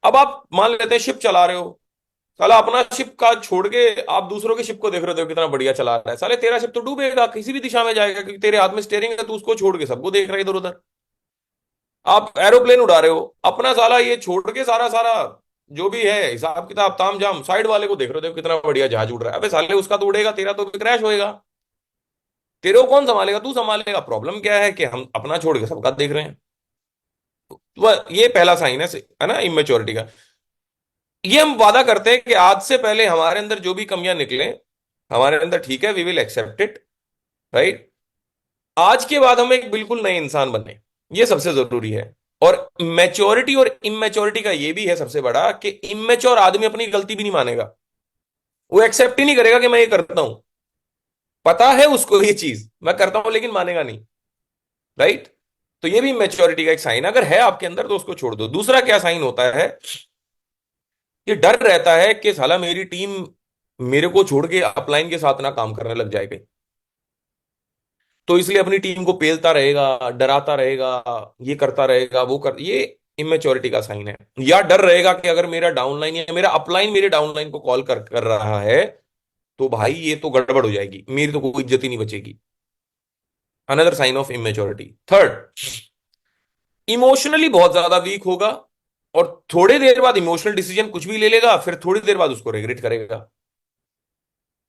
अब आप मान लेते हैं शिप चला रहे हो, साला अपना शिप का छोड़ के आप दूसरों के शिप को देख रहे हो कितना बढ़िया चला रहा है, साले तेरा शिप तो डूबेगा, किसी भी दिशा में जाएगा, क्योंकि तेरे हाथ में स्टेयरिंग है, तू उसको छोड़ के सबको देख रहा है इधर उधर। आप एरोप्लेन उड़ा रहे हो, अपना साला ये छोड़ के सारा सारा जो भी है हिसाब किताब ताम झाम साइड वाले को देख रहे हो, देखो कितना बढ़िया जहाज उड़ रहा है। अबे साले उसका तो उड़ेगा, तेरा तो क्रैश होएगा। तेरे को कौन संभालेगा? तू संभालेगा। प्रॉब्लम क्या है कि हम अपना छोड़ के सबका देख रहे हैं। ये पहला साइन है ना इमेच्योरिटी का। ये हम वादा करते हैं कि आज से पहले हमारे अंदर जो भी कमियां निकले हमारे अंदर, ठीक है, we will accept it, right. आज के बाद हम एक बिल्कुल नए इंसान बने, ये सबसे जरूरी है। और मैच्योरिटी और इमेच्योरिटी का ये भी है सबसे बड़ा कि इमेच्योर आदमी अपनी गलती भी नहीं मानेगा। वो एक्सेप्ट ही नहीं करेगा कि मैं ये करता हूं। पता है उसको ये चीज मैं करता हूं लेकिन मानेगा नहीं, राइट। तो ये भी मैच्योरिटी का एक साइन, अगर है आपके अंदर तो उसको छोड़ दो। दूसरा क्या साइन होता है? ये डर रहता है कि साला मेरी टीम मेरे को छोड़ के अपलाइन के साथ ना काम करने लग जाएगी, तो इसलिए अपनी टीम को पेलता रहेगा, डराता रहेगा, ये करता रहेगा, वो कर, ये इमेच्योरिटी का साइन है। या डर रहेगा कि अगर मेरा डाउनलाइन या मेरा अपलाइन मेरे डाउनलाइन को कॉल कर रहा है तो भाई ये तो गड़बड़ हो जाएगी, मेरी तो कोई इज्जत ही नहीं बचेगी। Another sign of immaturity. Third, emotionally बहुत ज्यादा वीक होगा, और थोड़ी देर बाद इमोशनल डिसीजन कुछ भी ले लेगा, फिर थोड़ी देर बाद उसको रिग्रेट करेगा।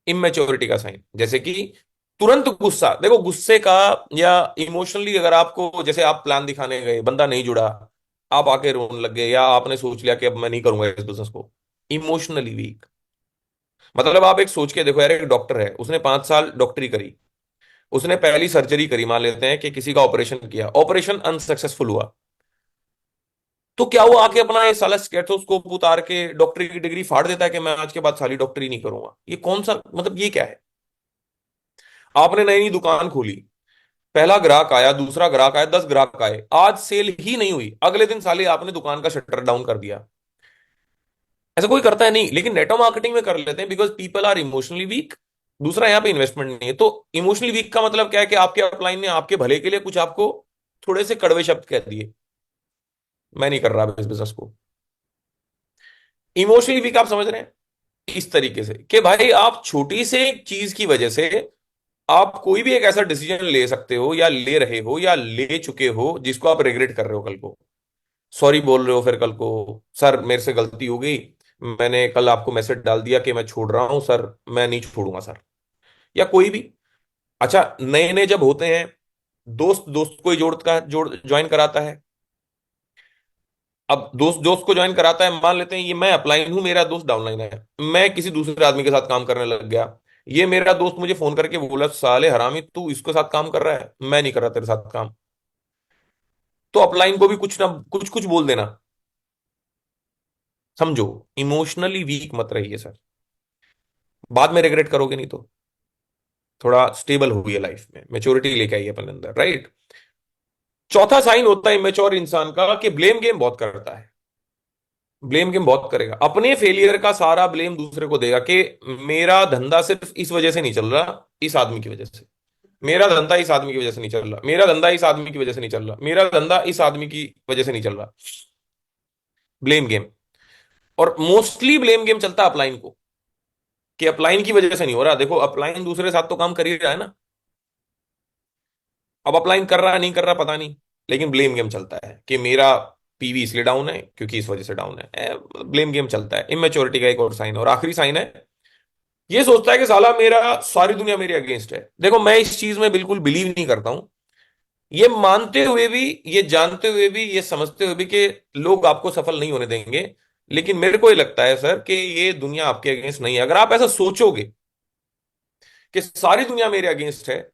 इमेच्योरिटी का साइन, जैसे कि तुरंत गुस्सा। देखो गुस्से का या इमोशनली, अगर आपको जैसे आप प्लान दिखाने गए, बंदा नहीं जुड़ा, आप आके रोने लग गए, या आपने सोच लिया कि अब मैं नहीं करूंगा इस बिजनेस को। इमोशनली वीक मतलब आप एक सोच के देखो यार, एक डॉक्टर है, उसने 5 साल डॉक्टरी करी, उसने पहली सर्जरी करी, मान लेते हैं कि किसी का ऑपरेशन किया, ऑपरेशन अनसक्सेसफुल हुआ, तो क्या वो आके अपना ये साला स्टेथोस्कोप उतार के डॉक्टरी की डिग्री फाड़ देता है कि मैं आज के बाद साली डॉक्टरी नहीं करूंगा? ये कौन सा मतलब, ये क्या है? आपने नई नई दुकान खोली, पहला ग्राहक आया, दूसरा ग्राहक आया, 10 ग्राहक आए, आज सेल ही नहीं हुई, अगले दिन साले आपने दुकान का शटर डाउन कर दिया। ऐसा कोई करता है नहीं, लेकिन नेटवर्क मार्केटिंग में कर लेते हैं, because people are emotionally weak. दूसरा, यहाँ पे इन्वेस्टमेंट नहीं है। तो इमोशनली वीक का मतलब क्या है कि आपके अपलाइन ने आपके भले के लिए कुछ आपको थोड़े से कड़वे शब्द कह दिए, मैं नहीं कर रहा इस बिजनेस को। इमोशनली वीक आप समझ रहे हैं इस तरीके से कि भाई आप छोटी से चीज की वजह से आप कोई भी एक ऐसा डिसीजन ले सकते हो, या ले रहे हो, या ले चुके हो, जिसको आप रिग्रेट कर रहे हो कल को। सॉरी बोल रहे हो फिर कल को, सर मेरे से गलती हो गई, मैंने कल आपको मैसेज डाल दिया कि मैं छोड़ रहा हूं सर, मैं नहीं छोड़ूंगा सर। या कोई भी, अच्छा नए नए जब होते हैं, दोस्त दोस्त को ही जोड़ ज्वाइन कराता है। अब दोस्त दोस्त को ज्वाइन कराता है, मान लेते हैं ये मैं अपलाइन हूं, मेरा दोस्त डाउनलाइन है, मैं किसी दूसरे आदमी के साथ काम करने लग गया, ये मेरा दोस्त मुझे फोन करके बोला साले हरामी तू इसके साथ काम कर रहा है, मैं नहीं कर रहा तेरे साथ काम, तो अपलाइन को भी कुछ ना कुछ कुछ बोल देना। समझो, इमोशनली वीक मत रहिए सर, बाद में रिग्रेट करोगे नहीं तो। थोड़ा स्टेबल हुई है लाइफ में, मेच्योरिटी लेके आइए अपने अंदर, राइट। चौथा साइन होता है इमेच्योर इंसान का कि ब्लेम गेम बहुत करता है। ब्लेम गेम बहुत करेगा, अपने फेलियर का सारा ब्लेम दूसरे को देगा कि मेरा धंधा सिर्फ इस वजह से नहीं चल रहा, इस आदमी की वजह से, मेरा धंधा इस आदमी की वजह से नहीं चल रहा, मेरा धंधा इस आदमी की वजह से नहीं चल रहा, मेरा धंधा इस आदमी की वजह से नहीं चल रहा। Blame game. और मोस्टली ब्लेम गेम चलता है अपलाइन को, कि अपलाइन की वजह से नहीं हो रहा। देखो अपलाइन दूसरे साथ तो काम कर ही रहा है ना, अब अपलाइन कर रहा है नहीं कर रहा पता नहीं, लेकिन ब्लेम गेम चलता है कि मेरा पीवी इसलिए डाउन है क्योंकि इस वजह से डाउन है। ब्लेम गेम चलता है, इमेच्योरिटी का एक और साइन। और आखिरी साइन है, ये सोचता है कि साला मेरा सारी दुनिया मेरे अगेंस्ट है। देखो मैं इस चीज में बिल्कुल बिलीव नहीं करता हूं, ये मानते हुए भी, ये जानते हुए भी, ये समझते हुए भी कि लोग आपको सफल नहीं होने देंगे, लेकिन मेरे को ये लगता है सर कि ये दुनिया आपके अगेंस्ट नहीं है। अगर आप ऐसा सोचोगे कि सारी दुनिया मेरे अगेंस्ट है,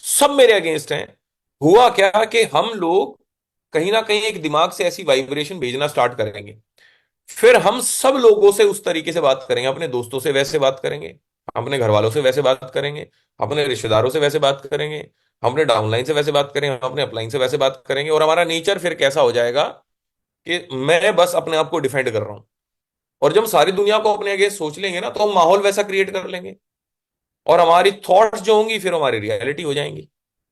सब मेरे अगेंस्ट हैं, हुआ क्या कि हम लोग कहीं ना कहीं एक दिमाग से ऐसी वाइब्रेशन भेजना स्टार्ट करेंगे, फिर हम सब लोगों से उस तरीके से बात करेंगे, अपने दोस्तों से वैसे बात करेंगे, अपने घर वालों से वैसे बात करेंगे, अपने रिश्तेदारों से वैसे बात करेंगे, हम अपने डाउनलाइन से वैसे बात करेंगे, हम अपने अपलाइन से वैसे बात करेंगे, और हमारा नेचर फिर कैसा हो जाएगा कि मैं बस अपने आप को डिफेंड कर रहा हूं। और जब हम सारी दुनिया को अपने आगे सोच लेंगे ना, तो हम माहौल वैसा क्रिएट कर लेंगे, और हमारी थॉट्स जो होंगी फिर हमारी रियलिटी हो जाएंगी।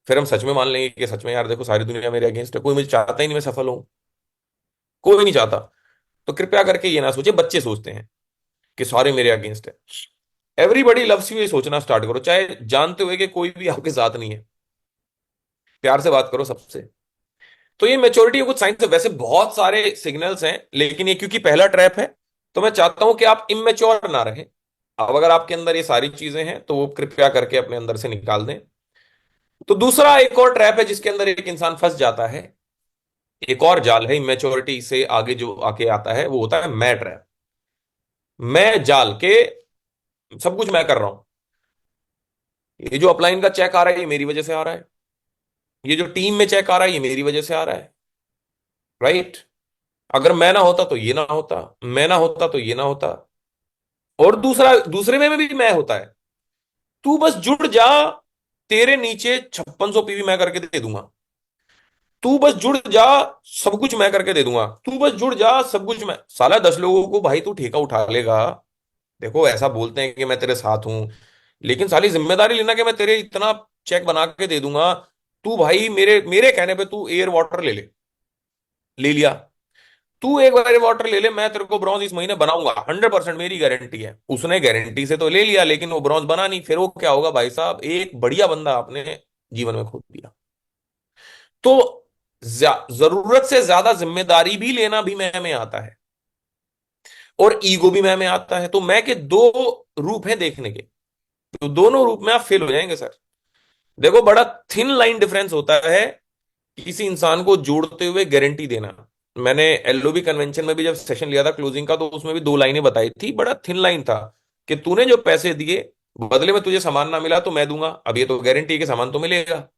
फिर हम सच में मान लेंगे कि सच में यार देखो सारी दुनिया मेरे अगेंस्ट है, कोई मुझे चाहता ही नहीं मैं सफल हूं, कोई नहीं चाहता। तो कृपया करके ये ना सोचे, बच्चे सोचते हैं कि सारे मेरे अगेंस्ट है। एवरीबडी लव्स यू, ये सोचना स्टार्ट करो, चाहे जानते हुए कि कोई भी आपके साथ नहीं है। प्यार से बात करो सबसे। तो ये मेच्योरिटी कुछ साइंस है, वैसे बहुत सारे सिग्नल्स हैं, लेकिन ये क्योंकि पहला ट्रैप है, तो मैं चाहता हूं कि आप इमेच्योर ना रहें। अब अगर आपके अंदर ये सारी चीजें हैं तो वो कृपया करके अपने अंदर से निकाल दें। तो दूसरा एक और ट्रैप है जिसके अंदर एक इंसान फंस जाता है, एक और जाल है इमेच्योरिटी से आगे जो आके आता है, वो होता है मैं ट्रैप। मैं जाल के सब कुछ मैं कर रहा हूं। ये जो अपलाइन का चेक आ रहा है ये मेरी वजह से आ रहा है, ये जो टीम में चेक आ रहा है ये मेरी वजह से आ रहा है। राइट। अगर मैं ना होता तो ये ना होता, मैं ना होता तो ये ना होता। और दूसरा, दूसरे में भी मैं होता है। तू बस जुड़ जा, तेरे नीचे 5600 पीवी मैं करके दे दूंगा। तू बस जुड़ जा, सब कुछ मैं करके दे दूंगा। तू बस जुड़ जा, सब कुछ मैं। साला 10 लोगों को भाई तू ठेका उठा लेगा। देखो ऐसा बोलते हैं कि मैं तेरे साथ हूं, लेकिन साली जिम्मेदारी लेना कि मैं तेरे इतना चेक बना के दे दूंगा। तू भाई मेरे मेरे कहने पे तू एयर वाटर ले लिया। तू एक बार वाटर ले ले, मैं तेरे को ब्रॉन्ज इस महीने बनाऊंगा, 100% मेरी गारंटी है। उसने गारंटी से तो ले लिया, लेकिन वो ब्रॉन्ज बना नहीं, फिर वो क्या होगा भाई साहब, एक बढ़िया बंदा आपने जीवन में खो दिया। तो जरूरत से ज्यादा जिम्मेदारी भी लेना भी मैं में आता है, और ईगो भी मैं में आता है। तो मैं के दो रूप हैं देखने के, तो दोनों रूप में आप फेल हो जाएंगे सर। देखो बड़ा थिन लाइन डिफरेंस होता है किसी इंसान को जोड़ते हुए गारंटी देना। मैंने एलओबी कन्वेंशन में भी जब सेशन लिया था क्लोजिंग का, तो उसमें भी दो लाइनें बताई थी, बड़ा थिन लाइन था कि तूने जो पैसे दिए, बदले में तुझे सामान ना मिला तो मैं दूंगा, अब ये तो गारंटी है कि सामान तो मिलेगा।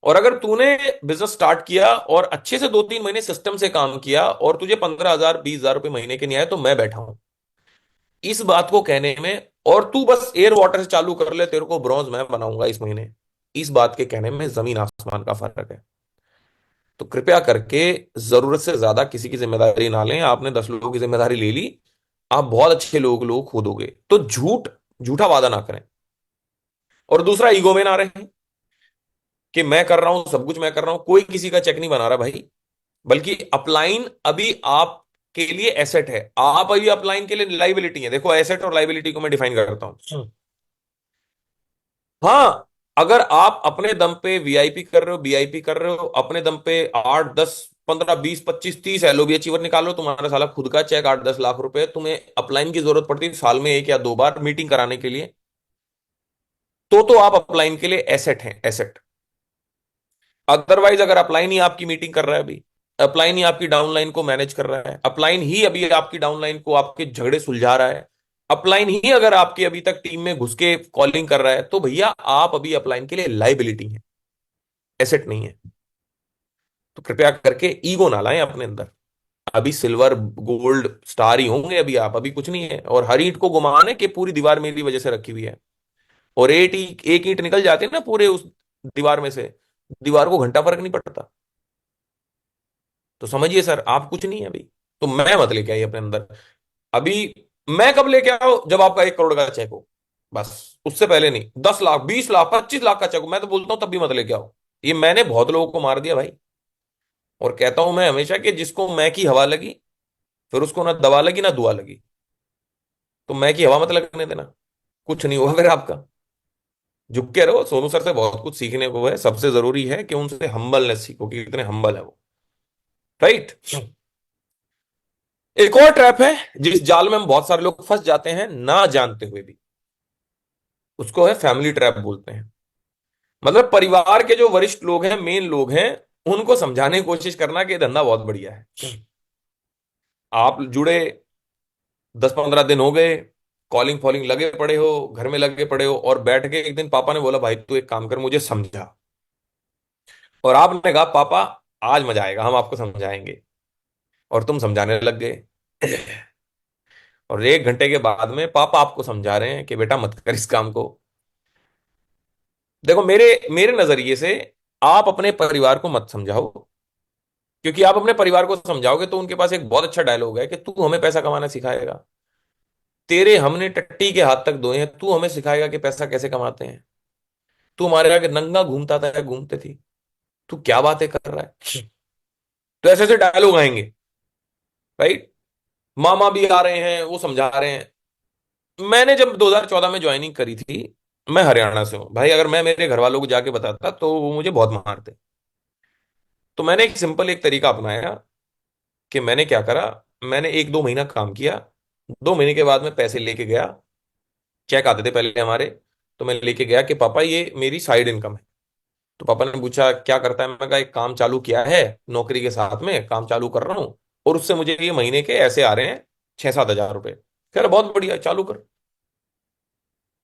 और अगर तूने बिजनेस स्टार्ट किया और अच्छे से 2-3 महीने सिस्टम से काम किया और तुझे 15,000 20,000 रुपए महीने के नहीं आए, तो मैं बैठा हूं इस बात को कहने में। और तू बस एयर वाटर से चालू कर ले, तेरे को ब्रॉन्ज मैं बनाऊंगा इस महीने, इस बात के कहने में जमीन आसमान का फर्क है। तो कृपया करके जरूरत से ज्यादा किसी की जिम्मेदारी ना लें। आपने 10 लोगों की जिम्मेदारी ले ली, आप बहुत अच्छे लोग खो दोगे। तो झूठा वादा ना करें। और दूसरा, ईगो में ना रहें कि मैं कर रहा हूं सब कुछ मैं कर रहा हूं, कोई किसी का चेक नहीं बना रहा भाई। बल्कि अपलाइन अभी आपके लिए एसेट है, आप अभी अपलाइन के लिए लाइबिलिटी है। देखो एसेट और लाइबिलिटी को मैं डिफाइन करता हूं। हाँ, अगर आप अपने दम पे वीआईपी कर रहे हो, बीआईपी कर रहे हो, अपने दम पे 8 10 15 20 25 30 एलओबी अचीवर निकाल लो, तुम्हारा साला खुद का चेक 8-10 लाख रुपए, तुम्हें अपलाइन की जरूरत पड़ती है साल में 1 या 2 बार मीटिंग कराने के लिए, तो आप अपलाइन के लिए एसेट हैं, एसेट। अदरवाइज अगर अपलाइन ही आपकी मीटिंग कर रहा है अभी, अपलाइन ही आपकी डाउनलाइन को मैनेज कर रहा है, अपलाइन ही अभी आपकी डाउनलाइन को आपके झगड़े सुलझा रहा है, अपलाइन ही अगर आपकी अभी तक टीम में घुस के कॉलिंग कर रहा है, तो भैया आप अभी अपलाइन के लिए लाइबिलिटी है, एसेट नहीं है। तो कृपया करके ईगो ना लाएं अपने अंदर। अभी सिल्वर गोल्ड स्टार ही होंगे अभी आप, अभी कुछ नहीं है। और हर ईंट को गुमाने के पूरी दीवार मेरी वजह से रखी हुई है, और एक ईंट निकल जाती है ना पूरे उस दीवार में से, दीवार को घंटा फर्क नहीं पड़ता। तो समझिए सर, आप कुछ नहीं है अभी। तो मैं मत लेके आइए अपने अंदर अभी। मैं कब लेके आओ, जब आपका 1 करोड़ का चेक हो, बस। उससे पहले नहीं। 10 लाख 20 लाख 25 लाख का चेक हो, मैं तो बोलता हूं तब भी मत लेके आओ। ये मैंने बहुत लोगों को मार दिया भाई। और कहता हूं मैं हमेशा कि जिसको मैं की हवा लगी, फिर उसको ना दवा लगी ना दुआ लगी। तो मैं की हवा मत लगने देना, कुछ नहीं होगा फिर आपका। झुक के रहो। सोनू सर से बहुत कुछ सीखने को है, सबसे जरूरी है कि उनसे हम्बलनेस सीखो कि कितने हम्बल है वो। राइट। एक और ट्रैप है जिस जाल में हम बहुत सारे लोग फंस जाते हैं ना जानते हुए भी, उसको है फैमिली ट्रैप बोलते हैं। मतलब परिवार के जो वरिष्ठ लोग हैं, मेन लोग हैं, उनको समझाने की कोशिश करना कि ये धंधा बहुत बढ़िया है। आप जुड़े 10-15 दिन हो गए, कॉलिंग फॉलिंग लगे पड़े हो, घर में लगे पड़े हो, और बैठ के एक दिन पापा ने बोला भाई तू एक काम कर, मुझे समझा। और आपने कहा पापा आज मजा आएगा, हम आपको समझाएंगे। और तुम समझाने लग गए। और 1 घंटे के बाद में पापा आपको समझा रहे हैं कि बेटा मत कर इस काम को। देखो मेरे मेरे नजरिए से आप अपने परिवार को मत समझाओ, क्योंकि आप अपने परिवार को समझाओगे तो उनके पास एक बहुत अच्छा डायलॉग है कि तू हमें पैसा कमाना सिखाएगा। तेरे हमने टट्टी के हाथ तक धोए हैं, तू हमें सिखाएगा कि पैसा कैसे कमाते हैं। तू हमारे आगे नंगा घूमता था, घूमते थी, तू क्या बातें कर रहा है। तो ऐसे ऐसे डायलॉग आएंगे। राइट। मामा भी आ रहे हैं, वो समझा रहे हैं। मैंने जब 2014 में ज्वाइनिंग करी थी, मैं हरियाणा से हूं भाई, अगर मैं मेरे घर वालों को जाके बताता तो वो मुझे बहुत मारते। तो मैंने एक सिंपल एक तरीका अपनाया कि मैंने क्या करा, मैंने 1-2 महीना काम किया। 2 महीने के बाद मैं पैसे लेके गया, चेक आते थे पहले हमारे। तो मैं लेके गया कि पापा ये मेरी साइड इनकम है। तो पापा ने पूछा क्या करता है, मैं कहा एक काम चालू किया है, नौकरी के साथ में काम चालू कर रहा हूँ, और उससे मुझे ये महीने के ऐसे आ रहे हैं 6-7 हजार रुपए। खैर बहुत बढ़िया, चालू कर।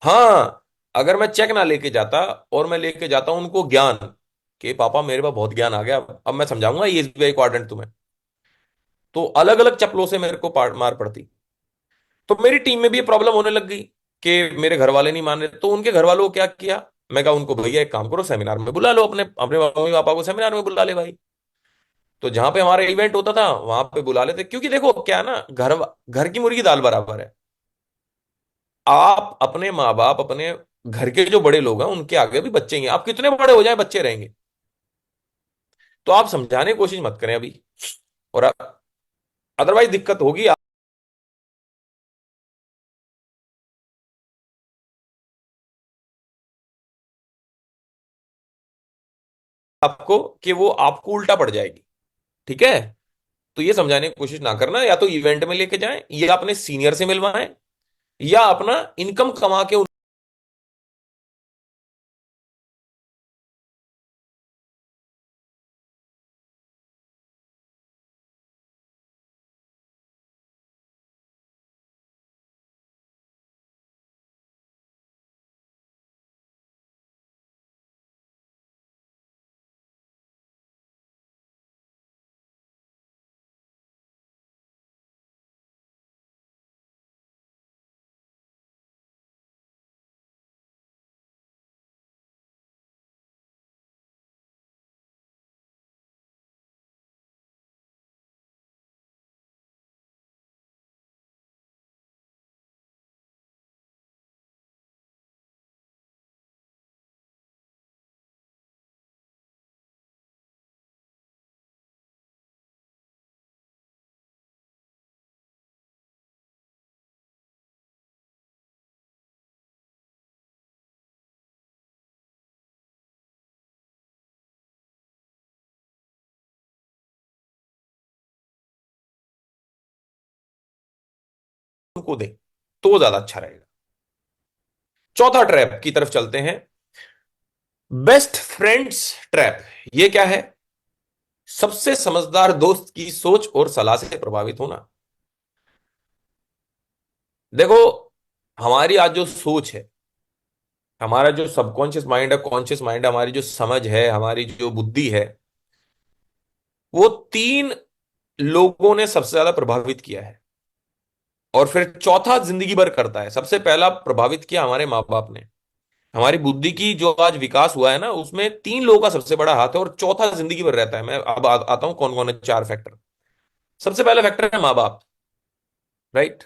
हाँ, अगर मैं चेक ना लेके जाता और मैं लेके जाता हूं उनको ज्ञान, कि पापा मेरे पास बहुत ज्ञान आ गया, अब मैं समझाऊंगा ये एसबीआई क्वाड्रेंट तुम्हें, तो अलग अलग चप्पलों से मेरे को मार पड़ती। तो मेरी टीम में भी ये प्रॉब्लम होने लग गई कि मेरे घर वाले नहीं मान रहे, तो उनके घर वालों को क्या किया, मैं कहा उनको भैया एक काम करो, सेमिनार में बुला लो, अपने अपने मम्मी पापा को सेमिनार में बुला ले भाई। तो जहां पे हमारा इवेंट होता था वहां पे बुला लेते, क्योंकि देखो क्या है ना, घर घर की मुर्गी दाल बराबर है। आप अपने माँ बाप, अपने घर के जो बड़े लोग हैं उनके आगे भी बच्चे ही हैं, आप कितने बड़े हो जाए बच्चे रहेंगे। तो आप समझाने की कोशिश मत करें अभी, और अदरवाइज दिक्कत होगी आपको, कि वो आपको उल्टा पड़ जाएगी। ठीक है, तो ये समझाने की कोशिश ना करना, या तो इवेंट में लेके जाएं, या अपने सीनियर से मिलवाएं, या अपना इनकम कमा के उनको दें तो वो ज्यादा अच्छा रहेगा। चौथा ट्रैप की तरफ चलते हैं, बेस्ट फ्रेंड्स ट्रैप। ये क्या है? सबसे समझदार दोस्त की सोच और सलाह से प्रभावित होना। देखो, हमारी आज जो सोच है, हमारा जो सबकॉन्शियस माइंड है, कॉन्शियस माइंड है, हमारी जो समझ है, हमारी जो बुद्धि है, वो तीन लोगों ने सबसे ज्यादा प्रभावित किया है। और फिर चौथा जिंदगी भर करता है। सबसे पहला प्रभावित किया हमारे माँ बाप ने। हमारी बुद्धि की जो आज विकास हुआ है ना, उसमें तीन लोगों का सबसे बड़ा हाथ है, और चौथा जिंदगी भर रहता है। मैं अब आता हूं कौन कौन है चार फैक्टर। सबसे पहला फैक्टर है माँ बाप, राइट।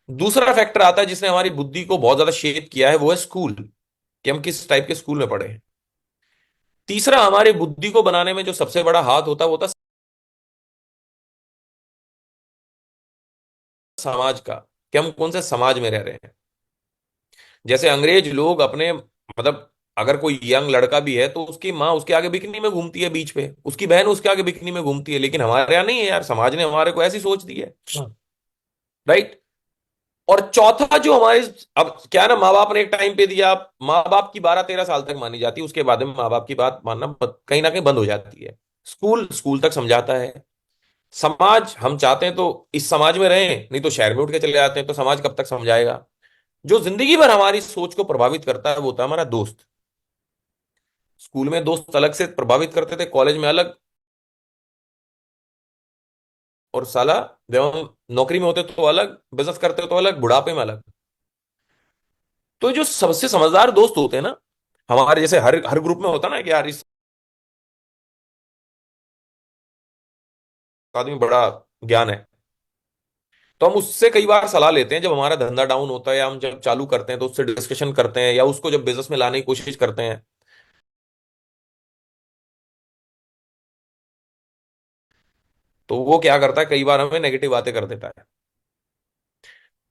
दूसरा फैक्टर आता है जिसने हमारी बुद्धि को बहुत ज्यादा शेप किया है, वो है स्कूल, कि हम किस टाइप के स्कूल में पढ़े हैं। तीसरा हमारी बुद्धि को बनाने में जो सबसे बड़ा हाथ होता है वो होता है समाज का, कि हम कौन से समाज में रह रहे हैं। जैसे अंग्रेज लोग अपने, मतलब अगर कोई यंग लड़का भी है तो उसकी माँ उसके आगे बिकनी में घूमती है बीच पे, उसकी बहन उसके आगे बिकनी में घूमती है, लेकिन हमारे यहाँ नहीं है यार, समाज ने हमारे को ऐसी सोच दी है, राइट। और चौथा जो हमारे, अब क्या है ना, माँ बाप ने एक टाइम पे दिया, माँ बाप की 12-13 साल तक मानी जाती है, उसके बाद में माँ बाप की बात मानना कहीं ना कहीं बंद हो जाती है। स्कूल स्कूल तक समझाता है। समाज, हम चाहते हैं तो इस समाज में रहें, नहीं तो शहर में उठ के चले जाते हैं, तो समाज कब तक समझाएगा। जो जिंदगी भर हमारी सोच को प्रभावित करता है वो होता है हमारा दोस्त। स्कूल में दोस्त अलग से प्रभावित करते थे, कॉलेज में अलग, और साला जब हम नौकरी में होते तो अलग, बिजनेस करते तो अलग, बुढ़ापे में अलग। तो जो सबसे समझदार दोस्त होते हैं ना हमारे, जैसे हर हर ग्रुप में होता है ना कि यार इस आदमी बड़ा ज्ञान है, तो हम उससे कई बार सलाह लेते हैं जब हमारा धंधा डाउन होता है, या हम जब चालू करते हैं तो उससे डिस्कशन करते हैं, या उसको जब बिजनेस में लाने की कोशिश करते हैं। तो वो क्या करता है, कई बार हमें नेगेटिव बातें कर देता है।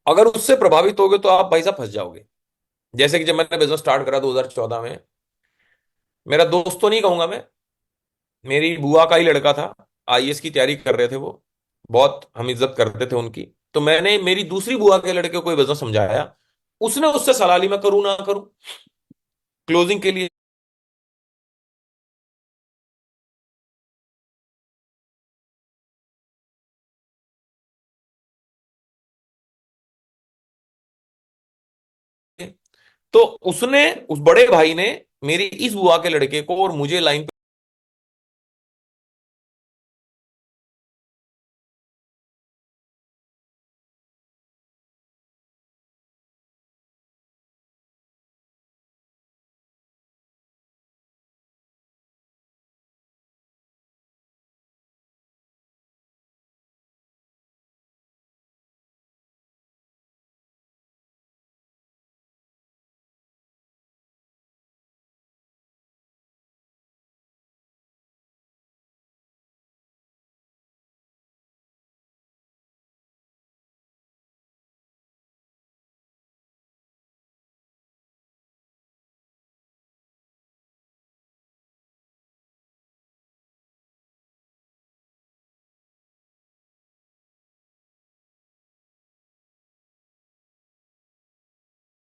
अगर उससे प्रभावित होगे तो आप भाई साहब फंस जाओगे। जैसे कि जब मैंने बिजनेस स्टार्ट करा 2014 में, मेरा दोस्त तो नहीं कहूंगा मैं, मेरी बुआ का ही लड़का था, आईएएस की तैयारी कर रहे थे वो, बहुत हम इज्जत करते थे उनकी। तो मैंने मेरी दूसरी बुआ के लड़के को बिजनेस समझाया, उसने उससे सलाह ली मैं करूं ना करूं क्लोजिंग के लिए। तो उसने, उस बड़े भाई ने मेरी इस बुआ के लड़के को और मुझे लाइन पे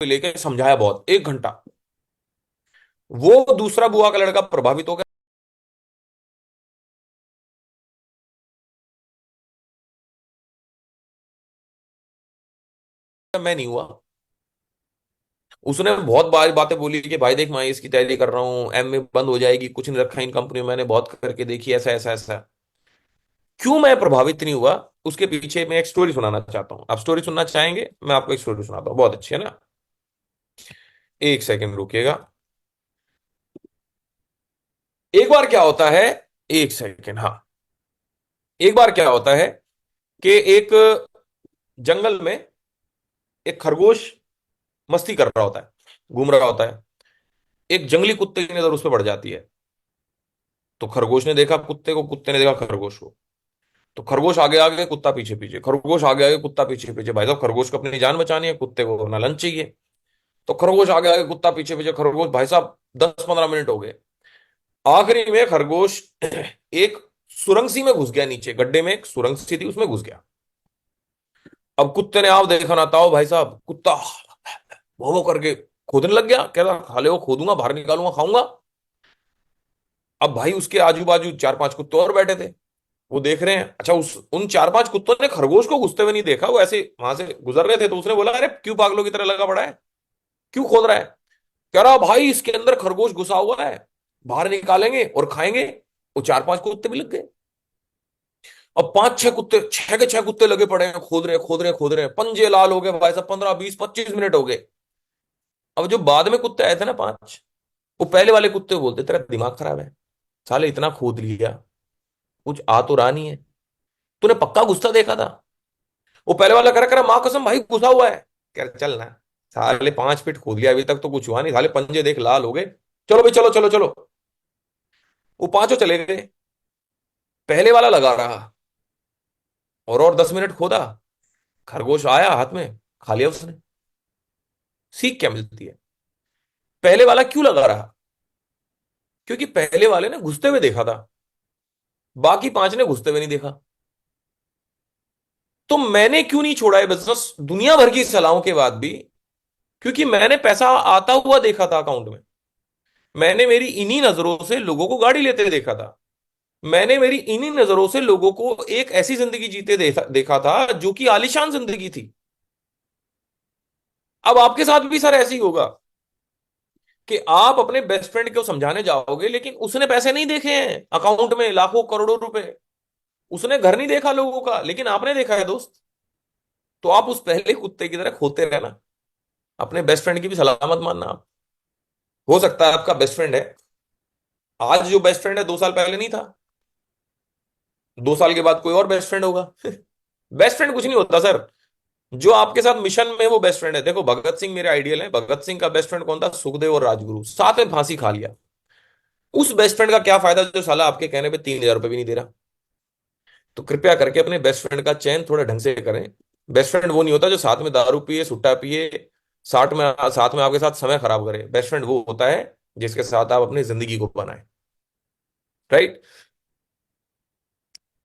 लेके समझाया बहुत, 1 घंटा। वो दूसरा बुआ का लड़का प्रभावित हो गया, मैं नहीं हुआ। उसने बहुत बार बातें बोली कि भाई देख मैं इसकी तैयारी कर रहा हूँ, एमए बंद हो जाएगी, कुछ नहीं रखा इन कंपनी में, मैंने बहुत करके देखी, ऐसा ऐसा ऐसा। क्यों मैं प्रभावित नहीं हुआ, उसके पीछे मैं एक स्टोरी सुनाना चाहता हूँ। आप स्टोरी सुनना चाहेंगे? मैं आपको एक स्टोरी सुनाता हूँ, बहुत अच्छी है ना। 1 सेकंड रुकिएगा। एक बार क्या होता है, 1 सेकंड, हाँ। एक बार क्या होता है कि एक जंगल में एक खरगोश मस्ती कर रहा होता है, घूम रहा होता है। एक जंगली कुत्ते की नजर उस पर पड़ जाती है। तो खरगोश ने देखा कुत्ते को, कुत्ते ने देखा खरगोश को। तो खरगोश आगे आगे, कुत्ता पीछे पीछे, खरगोश आगे आगे, कुत्ता पीछे पीछे। भाई साहब खरगोश को अपनी जान बचानी है, कुत्ते को ना लंच चाहिए। तो खरगोश आगे आगे, कुत्ता पीछे पीछे, खरगोश भाई साहब 10-15 मिनट हो गए। आखिरी में खरगोश एक सुरंग सी में घुस गया, नीचे गड्ढे में एक सुरंग सी थी, उसमें घुस गया। अब कुत्ते ने आप देखा ना था भाई साहब, कुत्ता वो करके खोदने लग गया, कह रहा खाले वो खोदूंगा, बाहर निकालूंगा, खाऊंगा। अब भाई उसके आजू बाजू 4-5 कुत्ते और बैठे थे, वो देख रहे हैं। अच्छा, उस उन 4-5 कुत्तों ने खरगोश को घुसते हुए नहीं देखा, वो ऐसे वहां से गुजर रहे थे। तो उसने बोला अरे क्यों पागलों की तरह लगा पड़ा है, क्यों खोद रहा है? कह रहा भाई इसके अंदर खरगोश घुसा हुआ है, बाहर निकालेंगे और खाएंगे। वो 4-5 कुत्ते भी लग गए। अब 5-6 कुत्ते, 6 के 6 कुत्ते लगे पड़े हैं, खोद रहे खोद रहे खोद रहे, पंजे लाल हो गए भाई साहब, 15-20-25 मिनट हो गए। अब जो बाद में कुत्ते आए थे ना 5, वो पहले वाले कुत्ते बोलते तेरा दिमाग खराब है, साले इतना खोद लिया, कुछ आ तो रहा नहीं है, तूने पक्का गुस्सा देखा था? वो पहले वाला करा करा माँ कसम भाई घुसा हुआ है। कह रहा, चल ना, साले 5 फीट खोद लिया, अभी तक तो कुछ हुआ नहीं, साले पंजे देख लाल हो गए। चलो भाई, चलो चलो चलो। वो पांचों चले गए। पहले वाला लगा रहा, और 10 मिनट खोदा। खरगोश आया हाथ में, खा लिया उसने। सीख क्या मिलती है? पहले वाला क्यों लगा रहा? क्योंकि पहले वाले ने घुसते हुए देखा था, बाकी 5 ने घुसते हुए नहीं देखा। तो मैंने क्यों नहीं छोड़ा है बिजनेस दुनिया भर की सलाहों के बाद भी? क्योंकि मैंने पैसा आता हुआ देखा था अकाउंट में। मैंने मेरी इन्हीं नजरों से लोगों को गाड़ी लेते देखा था। मैंने मेरी इन्हीं नजरों से लोगों को एक ऐसी जिंदगी जीते देखा था जो कि आलीशान जिंदगी थी। अब आपके साथ भी सर ऐसे ही होगा कि आप अपने बेस्ट फ्रेंड को समझाने जाओगे, लेकिन उसने पैसे नहीं देखे हैं अकाउंट में, लाखों करोड़ों रुपए। उसने घर नहीं देखा लोगों का, लेकिन आपने देखा है दोस्त। तो आप उस पहले कुत्ते की तरह खोते रहना, अपने बेस्ट फ्रेंड की भी सलाह मत मानना आप। हो सकता है आपका बेस्ट फ्रेंड है, आज जो बेस्ट फ्रेंड है 2 साल पहले नहीं था, 2 साल के बाद कोई और बेस्ट फ्रेंड होगा। बेस्ट फ्रेंड कुछ नहीं होता सर, जो आपके साथ मिशन में वो बेस्ट फ्रेंड है। देखो भगत सिंह मेरे आइडियल है, भगत सिंह का बेस्ट फ्रेंड कौन था? सुखदेव और राजगुरु, साथ में फांसी खा लिया। उस बेस्ट फ्रेंड का क्या फायदा जो साला आपके कहने पे 3,000 रुपए भी नहीं दे रहा? तो कृपया करके अपने बेस्ट फ्रेंड का चयन थोड़ा ढंग से करें। बेस्ट फ्रेंड वो नहीं होता जो साथ में दारू पिए, सुट्टा पिए, साथ में आपके साथ समय खराब करे। बेस्ट फ्रेंड वो होता है जिसके साथ आप अपनी जिंदगी को बनाए। राइट।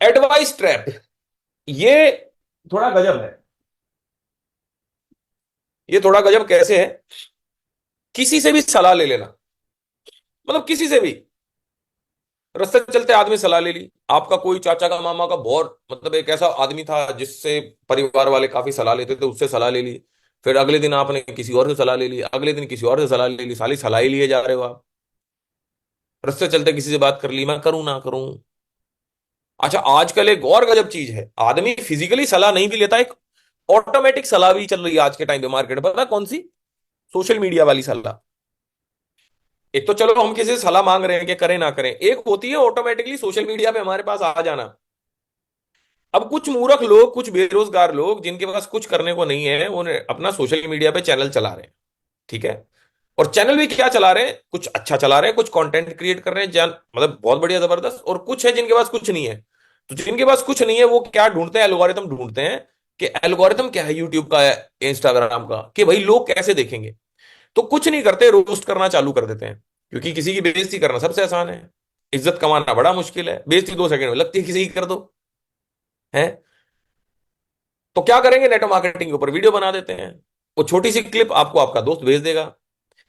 एडवाइस ट्रैप, ये थोड़ा गजब है। ये थोड़ा गजब कैसे है? किसी से भी सलाह ले लेना, मतलब किसी से भी। रास्ते चलते आदमी सलाह ले ली, आपका कोई चाचा का, मामा का, बहुत मतलब एक ऐसा आदमी था जिससे परिवार वाले काफी सलाह लेते थे, उससे सलाह ले ली। फिर अगले दिन आपने किसी और से सलाह ले ली, अगले दिन किसी और से सलाह ले ली, साली सलाह ही लिए जा रहे हो आप। रास्ते चलते किसी से बात कर ली, मैं करूं ना करूं। अच्छा, आजकल एक और गजब चीज है, आदमी फिजिकली सलाह नहीं भी लेता, एक ऑटोमेटिक सलाह भी चल रही है आज के टाइम पे मार्केट में। पता है कौन सी? सोशल मीडिया वाली सलाह। एक तो चलो हम किसी से सलाह मांग रहे हैं कि करें ना करें, एक होती है ऑटोमेटिकली सोशल मीडिया पे हमारे पास आ जाना। अब कुछ मूर्ख लोग, कुछ बेरोजगार लोग जिनके पास कुछ करने को नहीं है, वो अपना सोशल मीडिया पे चैनल चला रहे हैं। ठीक है। और चैनल भी क्या चला रहे हैं, कुछ अच्छा चला रहे हैं, कुछ कंटेंट क्रिएट कर रहे हैं, जान मतलब बहुत बढ़िया जबरदस्त। और कुछ है जिनके पास कुछ नहीं है। तो जिनके पास कुछ नहीं है वो क्या ढूंढते हैं? एल्गोरिथम ढूंढते हैं। कि एल्गोरिथम क्या है यूट्यूब का, इंस्टाग्राम का, कि भाई लोग कैसे देखेंगे। तो कुछ नहीं करते, रोस्ट करना चालू कर देते हैं। क्योंकि किसी की बेइज्जती करना सबसे आसान है, इज्जत कमाना बड़ा मुश्किल है। बेइज्जती 2 सेकंड में लगती है, किसी की कर दो। है। तो क्या करेंगे, नेटवर्क मार्केटिंग के ऊपर वीडियो बना देते हैं। वो छोटी सी क्लिप आपको आपका दोस्त भेज देगा,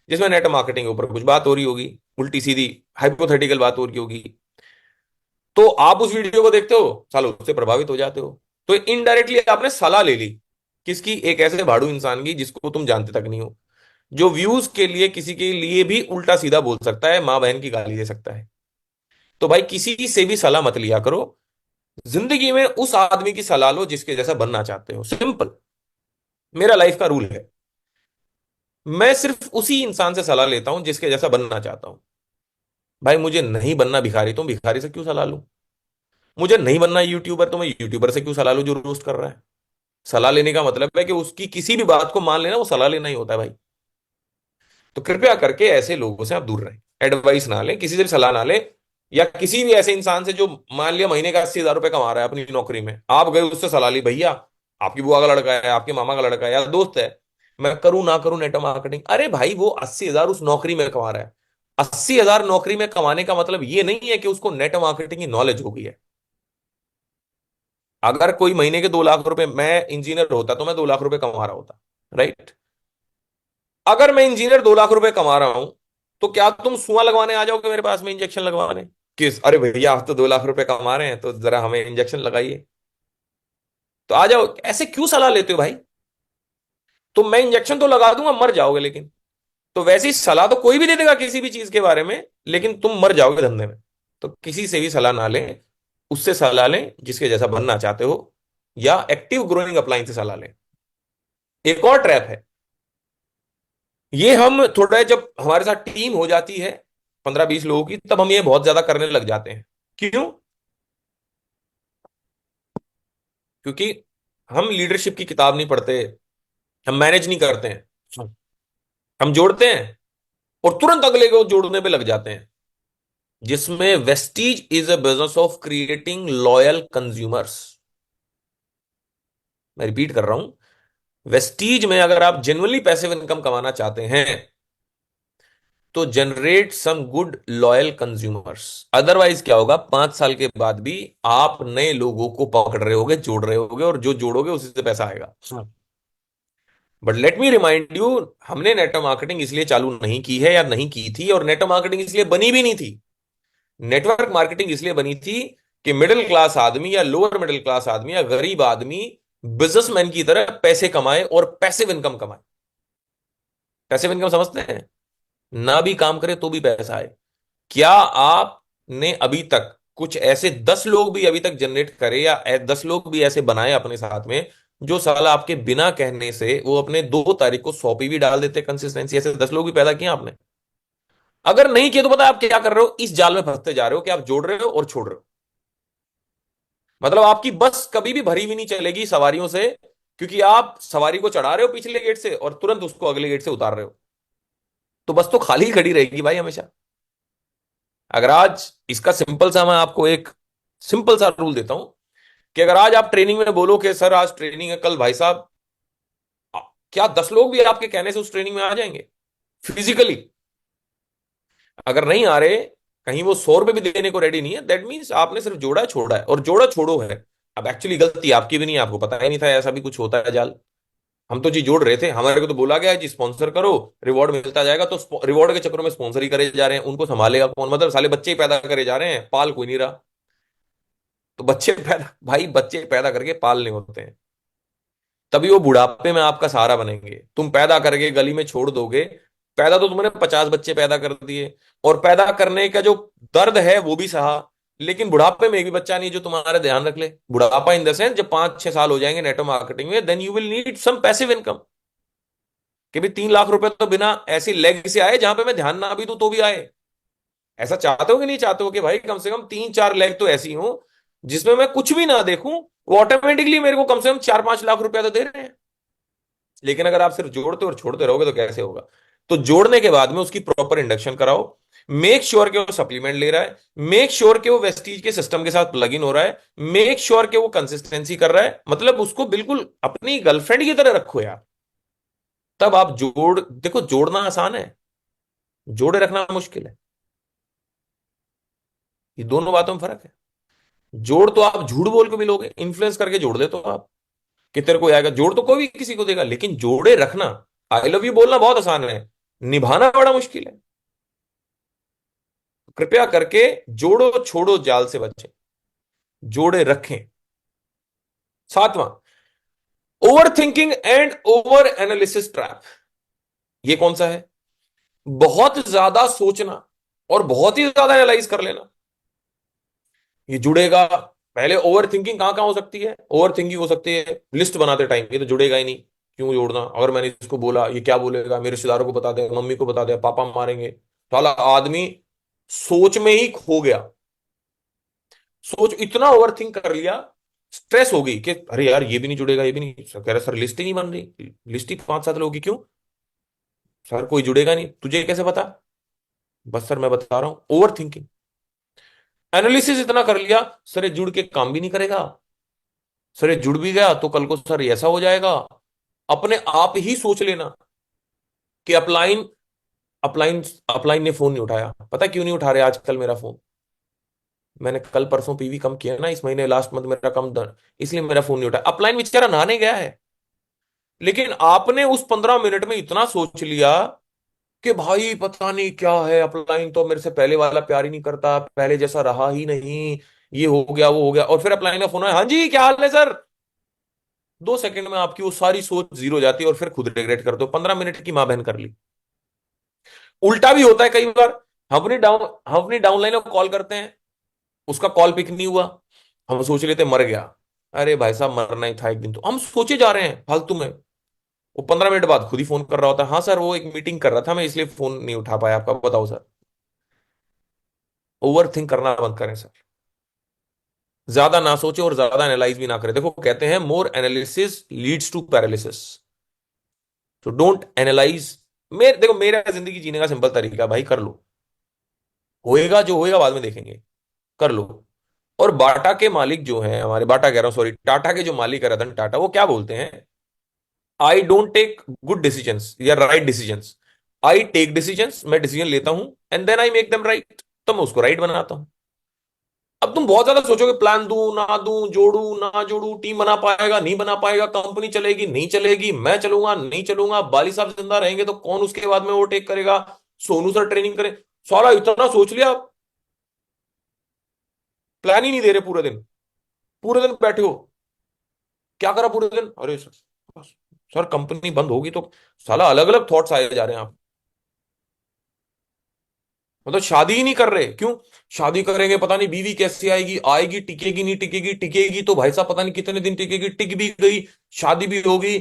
जिसमें नेटवर्क मार्केटिंग के ऊपर कुछ बात हो रही होगी, उल्टी सीधी हाइपोथेटिकल बात हो रही होगी। तो आप उस वीडियो को देखते हो, सालो उससे प्रभावित हो जाते हो। तो इनडायरेक्टली आपने सलाह ले ली किसकी? एक ऐसे भाड़ू इंसान की जिसको तुम जानते तक नहीं हो, जो व्यूज के लिए किसी के लिए भी उल्टा सीधा बोल सकता है, मां बहन की गाली दे सकता है। तो भाई किसी से भी सलाह मत लिया करो। जिंदगी में उस आदमी की सलाह लो जिसके जैसा बनना चाहते हो। सिंपल, मेरा लाइफ का रूल है। मैं सिर्फ उसी इंसान से सलाह लेता हूं जिसके जैसा बनना चाहता हूं। भाई मुझे नहीं बनना भिखारी, तो भिखारी से क्यों सलाह लूं? मुझे नहीं बनना यूट्यूबर, तो मैं यूट्यूबर से क्यों सलाह लूं जो रोस्ट कर रहा है? सलाह लेने का मतलब है कि उसकी किसी भी बात को मान लेना, वो सलाह लेना ही होता है भाई। तो कृपया करके ऐसे लोगों से आप दूर रहें, एडवाइस ना लें, किसी से भी सलाह ना लें। या किसी भी ऐसे इंसान से जो मान लिया महीने का 80,000 रुपए कमा रहा है अपनी नौकरी में, आप गए उससे सलाह ली, भैया आपकी बुआ का लड़का है, आपके मामा का लड़का है या दोस्त है, मैं करूं ना करूं नेटवर्क मार्केटिंग। अरे भाई वो 80,000 उस नौकरी में कमा रहा है। 80,000 नौकरी में कमाने का मतलब ये नहीं है कि उसको नेटवर्क मार्केटिंग की नॉलेज हो गई है। अगर कोई महीने के 2 लाख रुपए, मैं इंजीनियर होता तो मैं 2 लाख रुपए कमा रहा होता। राइट। अगर मैं इंजीनियर 2 लाख रुपए कमा रहा हूं, तो क्या तुम सुआ लगवाने आ जाओगे मेरे पास में, इंजेक्शन लगवाने? किस, अरे भैया आप तो 2 लाख रुपए कमा रहे हैं तो जरा हमें इंजेक्शन लगाइए। तो आ जाओ, ऐसे क्यों सलाह लेते हो भाई? तो मैं इंजेक्शन तो लगा दूंगा, मर जाओगे लेकिन। तो वैसी सलाह तो कोई भी दे देगा किसी भी चीज के बारे में, लेकिन तुम मर जाओगे धंधे में। तो किसी से भी सलाह ना लें, उससे सलाह लें जिसके जैसा बनना चाहते हो, या एक्टिव ग्रोइंग अपलाइन से सलाह लें। एक और ट्रैप है, ये हम थोड़ा जब हमारे साथ टीम हो जाती है 15-20 लोगों की, तब हम ये बहुत ज्यादा करने लग जाते हैं। क्यों? क्योंकि हम लीडरशिप की किताब नहीं पढ़ते, हम मैनेज नहीं करते हैं, हम जोड़ते हैं और तुरंत अगले को जोड़ने पे लग जाते हैं। जिसमें Vestige is a business of creating loyal consumers. मैं रिपीट कर रहा हूं, वेस्टीज में अगर आप जेन्युइनली पैसिव इनकम कमाना चाहते हैं, तो generate some good loyal consumers. Otherwise क्या होगा, 5 साल के बाद भी आप नए लोगों को पकड़ रहे होगे, जोड़ रहे होगे, और जो जोड़ोगे उसी से पैसा आएगा। But let me remind you, हमने नेटवर्क मार्केटिंग इसलिए चालू नहीं की है या नहीं की थी, और नेटवर्क मार्केटिंग इसलिए बनी भी नहीं थी। नेटवर्क मार्केटिंग इसलिए बनी थी कि मिडिल क्लास आदमी या लोअर मिडिल क्लास आदमी या गरीब आदमी बिजनेसमैन की तरह पैसे कमाए और पैसिव इनकम कमाए। पैसिव इनकम समझते हैं? ना भी काम करे तो भी पैसा आए। क्या आपने अभी तक कुछ ऐसे 10 लोग भी अभी तक जनरेट करे, या 10 लोग भी ऐसे बनाए अपने साथ में, जो साला आपके बिना कहने से वो अपने 2 तारीख को 100 भी डाल देते कंसिस्टेंसी? ऐसे 10 लोग भी पैदा किए आपने? अगर नहीं किए तो पता आप क्या कर रहे हो? इस जाल में फंसते जा रहे हो कि आप जोड़ रहे हो और छोड़ रहे हो। मतलब आपकी बस कभी भी भरी हुई नहीं चलेगी सवारियों से, क्योंकि आप सवारी को चढ़ा रहे हो पिछले गेट से और तुरंत उसको अगले गेट से उतार रहे हो। तो बस तो खाली ही खड़ी रहेगी भाई हमेशा। अगर आज इसका सिंपल सा, मैं आपको एक सिंपल सा रूल देता हूं कि अगर आज आप ट्रेनिंग में बोलो कि सर आज ट्रेनिंग है, कल भाई साहब क्या 10 लोग भी आपके कहने से उस ट्रेनिंग में आ जाएंगे फिजिकली? अगर नहीं आ रहे, कहीं वो 100 रुपए भी देने को रेडी नहीं है, दैट मीन्स आपने सिर्फ जोड़ा छोड़ा है, और जोड़ा छोड़ो है। अब एक्चुअली गलती आपकी भी नहीं है, आपको पता ही नहीं था ऐसा भी कुछ होता है जाल। हम तो जी जोड़ रहे थे, हमारे को तो बोला गया है जी स्पॉन्सर करो, रिवॉर्ड मिलता जाएगा, तो रिवॉर्ड के चक्करों में स्पॉन्सर ही करे जा रहे हैं, उनको संभालेगा कौन? मतलब साले बच्चे ही पैदा करे जा रहे हैं, पाल कोई नहीं रहा। तो बच्चे पैदा, भाई बच्चे पैदा करके पालने होते हैं, तभी वो बुढ़ापे में आपका सहारा बनेंगे। तुम पैदा करके गली में छोड़ दोगे, पैदा तो तुमने 50 बच्चे पैदा कर दिए, और पैदा करने का जो दर्द है वो भी सहा, लेकिन बुढ़ापे में एक भी बच्चा नहीं जो तुम्हारा ध्यान रख ले। बुढ़ापा इन द सेंस जब 5-6 साल हो जाएंगे नेटवर्क मार्केटिंग में, then you will need some passive income, कि भाई 3 लाख रुपए तो बिना ऐसी लेग से आए जहां पे मैं ध्यान ना भी दूं तो भी आए। ऐसा चाहते हो कि नहीं चाहते हो कि भाई कम से कम 3-4 लेग तो ऐसी हो जिसमें मैं कुछ भी ना देखूं, वो ऑटोमेटिकली मेरे को कम से कम 4-5 लाख रुपया तो दे रहे हैं। लेकिन अगर आप सिर्फ जोड़ते और छोड़ते रहोगे तो कैसे होगा? तो जोड़ने के बाद में उसकी प्रॉपर इंडक्शन कराओ, मेक श्योर कि वो सप्लीमेंट ले रहा है, मेक श्योर कि वो वेस्टीज के सिस्टम के साथ प्लग इन हो रहा है, मेक श्योर कि वो कंसिस्टेंसी कर रहा है, मतलब उसको बिल्कुल अपनी गर्लफ्रेंड की तरह रखो यार। तब आप जोड़, देखो जोड़ना आसान है, जोड़े रखना मुश्किल है। ये दोनों बातों में फर्क है। जोड़ तो आप झूठ बोल के भी लोगे, इन्फ्लुएंस करके जोड़ दे तो आप, कि तेरे को आएगा, जोड़ तो कोई भी किसी को देगा, लेकिन जोड़े रखना, आई लव यू बोलना बहुत आसान है, निभाना बड़ा मुश्किल है। कृपया करके जोड़ो छोड़ो जाल से बचें, जोड़े रखें। सातवां, over thinking and over analysis trap. ये कौन सा है? बहुत ज्यादा सोचना और बहुत ही ज्यादा एनालाइज कर लेना, ये जुड़ेगा। पहले ओवर थिंकिंग कहां कहां हो सकती है? ओवर थिंकिंग हो सकती है लिस्ट बनाते टाइम, ये तो जुड़ेगा ही नहीं, क्यों जोड़ना, अगर मैंने इसको बोला ये क्या बोलेगा, मेरे रिश्तेदारों को बता दे, मम्मी को बता दे, पापा मारेंगे। साला आदमी सोच में ही खो गया, सोच इतना ओवर थिंक कर लिया, स्ट्रेस हो गई कि अरे यार ये भी नहीं जुड़ेगा, ये भी नहीं, सर कह रहे सर लिस्ट ही नहीं बन रही, लिस्ट ही 5-7 लोगों की, क्यों सर? कोई जुड़ेगा नहीं, तुझे कैसे पता? बस सर मैं बता रहा हूं, ओवर थिंकिंग। एनालिसिस इतना कर लिया, सर ये जुड़ के काम भी नहीं करेगा, सर ये जुड़ भी गया तो कल को सर ये ऐसा हो जाएगा। अपने आप ही सोच लेना कि अपलाइन, अपलाइन अपलाइन ने फोन नहीं उठाया, पता क्यों नहीं उठा रहे आजकल मेरा फोन? मैंने कल परसों पीवी कम किया ना, इस महीने लास्ट मंथ मेरा कम दर, इसलिए मेरा फोन नहीं उठाया। अपलाइन बेचारा नहाने गया है, लेकिन आपने उस 15 मिनट में इतना सोच लिया कि भाई पता नहीं क्या है, अपलाइन तो मेरे से पहले वाला प्यार ही नहीं करता, पहले जैसा रहा ही नहीं, ये हो गया वो हो गया, और फिर अपलाइन का फोन है, हाँ जी क्या हाल है सर। 2 सेकंड में आपकी वो सारी सोच जीरो हो जाती है, और फिर खुद रिग्रेट करते हो 15 मिनट की मां बहन कर ली। उल्टा भी होता है कई बार, हम अपनी डाउनलाइन को कॉल करते हैं, उसका कॉल पिक नहीं हुआ, हम सोच लेते मर गया। अरे भाई साहब मरना ही था एक दिन, तो हम सोचे जा रहे हैं फालतू में। वो 15 मिनट बाद खुद ही फोन कर रहा होता है, हाँ सर वो एक मीटिंग कर रहा था मैं इसलिए फोन नहीं उठा पाया आपका, बताओ सर। ओवर थिंक करना बंद करें सर, ज्यादा ना सोचे और ज्यादा एनालाइज भी ना करें। देखो कहते हैं मोर एनालिसिस लीड्स टू पैरालिसिस, तो डोंट एनालाइज। मेरे देखो मेरा जिंदगी जीने का सिंपल तरीका है भाई, कर लो, होएगा जो होएगा बाद में देखेंगे, कर लो। और बाटा के मालिक जो हैं हमारे, बाटा कह रहा हूं सॉरी, टाटा के जो मालिक है रतन टाटा, वो क्या बोलते हैं? I don't take good decisions या right decisions, I take decisions, मैं डिसीजन लेता हूं and then I make them right, तो मैं उसको राइट बनाता हूं। अब तुम बहुत ज्यादा सोचोगे, प्लान दूं ना दूं, जोड़ू ना जोड़ू, टीम बना पाएगा नहीं बना पाएगा, कंपनी चलेगी नहीं चलेगी, मैं चलूंगा नहीं चलूंगा, बाली साहब जिंदा रहेंगे तो कौन उसके बाद में ओवरटेक करेगा, सोनू सर ट्रेनिंग करें, सारा इतना सोच लिया, प्लान ही नहीं दे रहे पूरे दिन, पूरे दिन बैठे हो, क्या करा पूरे दिन? अरे सर कंपनी बंद होगी तो, साला अलग अलग थॉट्स आए जा रहे हैं आप। मतलब शादी ही नहीं कर रहे, क्यों? शादी करेंगे पता नहीं बीवी कैसी आएगी, आएगी टिकेगी नहीं टिकेगी, टिकेगी तो भाई साहब पता नहीं कितने दिन टिकेगी, टिक भी गई, शादी भी होगी,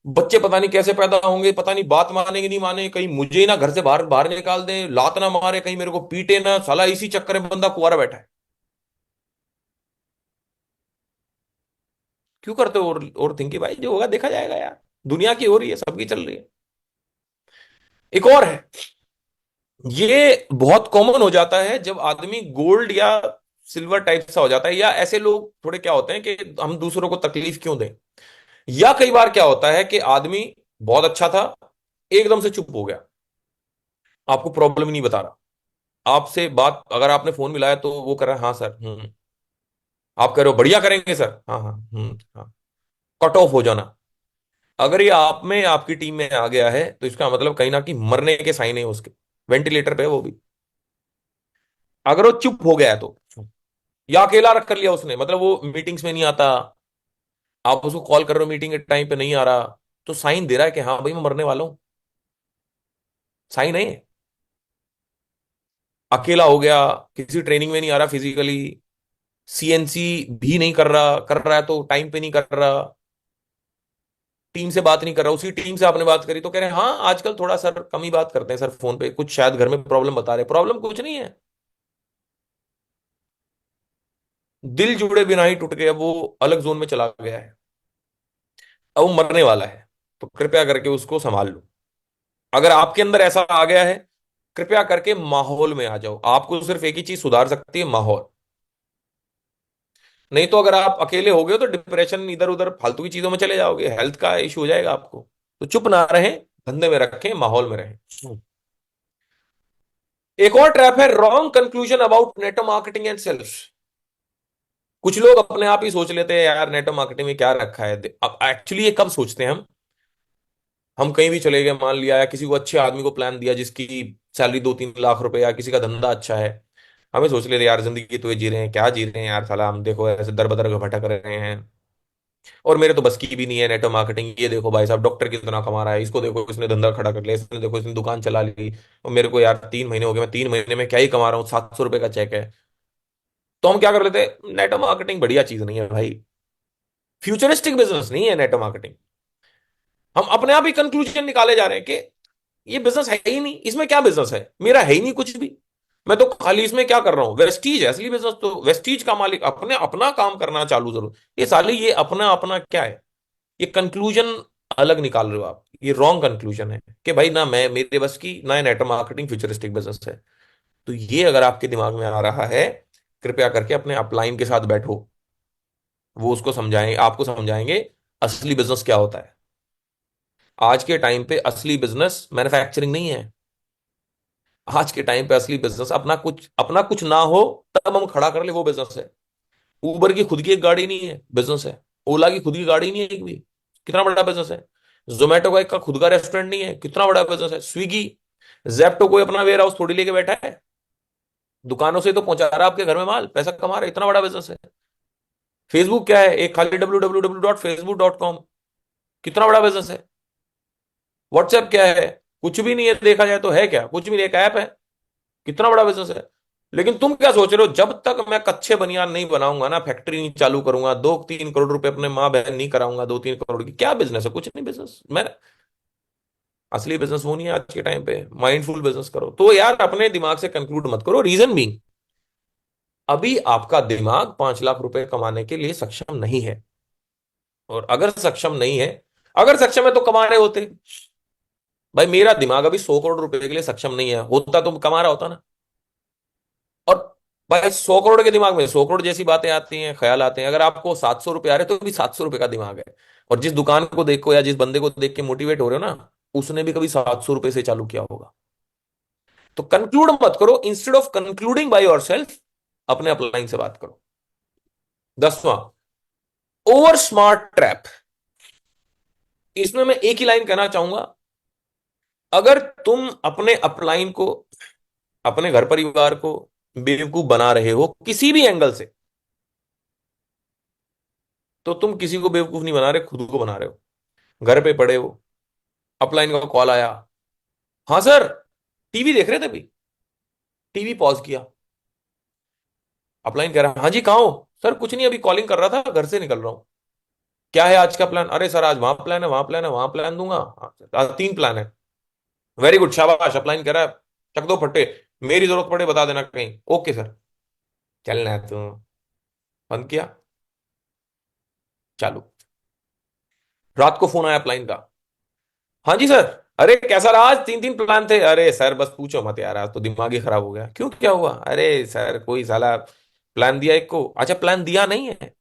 बच्चे पता नहीं कैसे पैदा होंगे, पता नहीं बात मानेंगे नहीं माने, कहीं मुझे ही ना घर से बाहर बाहर निकाल दे, लात ना मारे, कहीं मेरे को पीटे ना, साला इसी चक्कर में बंदा कुंवारा बैठा है। क्यों करते हो और थिंकी भाई, जो होगा देखा जाएगा यार, दुनिया की हो रही है, सबकी चल रही है। एक और है, ये बहुत कॉमन हो जाता है जब आदमी गोल्ड या सिल्वर टाइप सा हो जाता है। या ऐसे लोग थोड़े क्या होते हैं कि हम दूसरों को तकलीफ क्यों दें। या कई बार क्या होता है कि आदमी बहुत अच्छा था, एकदम से चुप हो गया, आपको प्रॉब्लम ही नहीं बता रहा। आपसे बात अगर आपने फोन मिलाया तो वो कर रहा है हाँ सर, आप कह रहे हो बढ़िया करेंगे सर, हाँ हाँ, हाँ। कट ऑफ हो जाना। अगर ये आप में आपकी टीम में आ गया है तो इसका मतलब कहीं ना कहीं मरने के साइन है उसके, वेंटिलेटर पे है वो भी। अगर वो चुप हो गया है तो, या अकेला रख कर लिया उसने, मतलब वो मीटिंग्स में नहीं आता, आप उसको कॉल कर रहे हो मीटिंग के टाइम पे नहीं आ रहा, तो साइन दे रहा है कि हाँ भाई मैं मरने वाला हूं। साइन है। अकेला हो गया, किसी ट्रेनिंग में नहीं आ रहा फिजिकली, सीएनसी भी नहीं कर रहा है तो टाइम पे नहीं कर रहा, टीम से बात नहीं कर रहा, उसी टीम से आपने बात करी तो कह रहे हैं हाँ आजकल थोड़ा सर कम ही बात करते हैं सर फोन पे, कुछ शायद घर में प्रॉब्लम बता रहे, प्रॉब्लम कुछ नहीं है, दिल जुड़े बिना ही टूट गया, वो अलग जोन में चला गया है, अब वो मरने वाला है। तो कृपया करके उसको संभाल लो। अगर आपके अंदर ऐसा आ गया है, कृपया करके माहौल में आ जाओ। आपको सिर्फ एक ही चीज सुधार सकती है, माहौल। नहीं तो अगर आप अकेले हो गए तो डिप्रेशन, इधर उधर फालतू की चीजों में चले जाओगे, हेल्थ का इशू हो जाएगा आपको। तो चुप ना रहें, धंधे में रखें, माहौल में रहें। एक और ट्रैप है wrong conclusion about network marketing and sales. कुछ लोग अपने आप ही सोच लेते हैं यार नेटवर्क मार्केटिंग में क्या रखा है। अब एक्चुअली ये कब सोचते हैं हम कहीं भी चले गए, मान लिया, या किसी को अच्छे आदमी को प्लान दिया जिसकी सैलरी 2-3 लाख रुपए, या किसी का धंधा अच्छा है, हमें सोच लेते यार जिंदगी तो ये जी रहे हैं, क्या जी रहे हैं यार साला, हम देखो ऐसे दर बदर भटक रहे हैं, और मेरे तो बस की भी नहीं है नेटवर्क मार्केटिंग। ये देखो भाई साहब डॉक्टर कितना कमा रहा है, इसको देखो इसने धंधा खड़ा कर लिया, इसने देखो इसने दुकान चला ली, और मेरे को यार 3 महीने हो गए, मैं 3 महीने में क्या ही कमा रहा हूँ, 700 रुपए का चेक है। तो हम क्या कर लेते हैं, नेटवर्क मार्केटिंग बढ़िया चीज नहीं है भाई, फ्यूचरिस्टिक बिजनेस नहीं है नेटवर्क मार्केटिंग। हम अपने आप ही कंक्लूजन निकाले जा रहे हैं कि ये बिजनेस है ही नहीं, इसमें क्या बिजनेस है, मेरा है ही नहीं कुछ भी, मैं तो खाली इसमें क्या कर रहा हूं, वेस्टीज है असली बिजनेस, तो वेस्टीज का मालिक अपने अपना काम करना चालू जरूर। ये साली ये अपना अपना क्या है, ये कंक्लूजन अलग निकाल रहे हो आप, ये रॉन्ग कंक्लूजन है कि भाई ना मैं मेरे बस की ना नेटवर्क मार्केटिंग फ्यूचरिस्टिक बिजनेस है। तो ये अगर आपके दिमाग में आ रहा है, कृपया करके अपने अपलाइन के साथ बैठो, वो उसको समझाएं, आपको समझाएंगे असली बिजनेस क्या होता है। आज के टाइम पे असली बिजनेस मैन्युफैक्चरिंग नहीं है। आज के टाइम पे असली बिजनेस अपना कुछ ना हो तब हम खड़ा कर ले, वो बिजनेस है। उबर की खुद की एक गाड़ी नहीं है, बिजनेस है। ओला की खुद की गाड़ी नहीं है एक भी, कितना बड़ा बिजनेस है। जोमेटो का एक का खुद का रेस्टोरेंट नहीं है, कितना बड़ा बिजनेस है। स्विगी, जेप्टो कोई अपना वेयर हाउस थोड़ी लेके बैठा है, दुकानों से तो पहुंचा रहा है आपके घर में माल, पैसा कमा रहा है, इतना बड़ा बिजनेस है। फेसबुक क्या है, एक खाली www.facebook.com, कितना बड़ा बिजनेस है। व्हाट्सएप क्या है, कुछ भी नहीं है, देखा जाए तो है क्या, कुछ भी नहीं, एक ऐप है, कितना बड़ा बिजनेस है। लेकिन तुम क्या सोच रहे हो, जब तक मैं कच्चे बनियान नहीं बनाऊंगा ना, फैक्ट्री नहीं चालू करूंगा, 2-3 करोड़ रुपए अपने माँ बहन नहीं कराऊंगा, 2-3 करोड़ की क्या बिजनेस है, कुछ नहीं बिजनेस। मैं असली बिजनेस वो नहीं है आज के टाइम पे, माइंडफुल बिजनेस करो। तो यार अपने दिमाग से कंक्लूड मत करो, रीजन भी, अभी आपका दिमाग 5 लाख रुपए कमाने के लिए सक्षम नहीं है। और अगर सक्षम नहीं है, अगर सक्षम है तो कमा रहे होते। भाई मेरा दिमाग अभी 100 करोड़ रुपए के लिए सक्षम नहीं है, होता तो कमा रहा होता ना। और भाई 100 करोड़ के दिमाग में 100 करोड़ जैसी बातें आती हैं, ख्याल आते हैं। अगर आपको 700 रुपये आ रहे तो भी 700 रुपये का दिमाग है। और जिस दुकान को देखो या जिस बंदे को देख के मोटिवेट हो रहे हो ना, उसने भी कभी 700 रुपये से चालू किया होगा। तो कंक्लूड मत करो, instead of concluding by your self, अपने अपलाइन से बात करो। 10वां, ओवर स्मार्ट ट्रैप। इसमें मैं एक ही लाइन कहना चाहूंगा, अगर तुम अपने अपलाइन को, अपने घर परिवार को बेवकूफ बना रहे हो किसी भी एंगल से, तो तुम किसी को बेवकूफ नहीं बना रहे, खुद को बना रहे हो। घर पे पड़े हो, अपलाइन का कॉल आया, हाँ सर, टीवी देख रहे थे अभी, टीवी पॉज किया, अपलाइन कह रहा है हाँ जी कहाँ हो, सर कुछ नहीं अभी कॉलिंग कर रहा था, घर से निकल रहा हूं। क्या है आज का प्लान, अरे सर आज वहां प्लान है, वहां प्लान है, वहां प्लान दूंगा, हाँ, आज 3 प्लान है। वेरी गुड, शाबाश, अपलाइन कह रहा है, चक दो फट्टे, मेरी जरूरत पड़े बता देना कहीं, ओके सर। चलना है तू, बंद किया, चालू। रात को फोन आया अपलाइन का, हाँ जी सर, अरे कैसा रहा, आज 3-3 प्लान थे, अरे सर बस पूछो मत यार, आज तो दिमाग ही खराब हो गया, क्यों क्या हुआ, अरे सर कोई साला प्लान दिया एक को, अच्छा प्लान दिया नहीं है,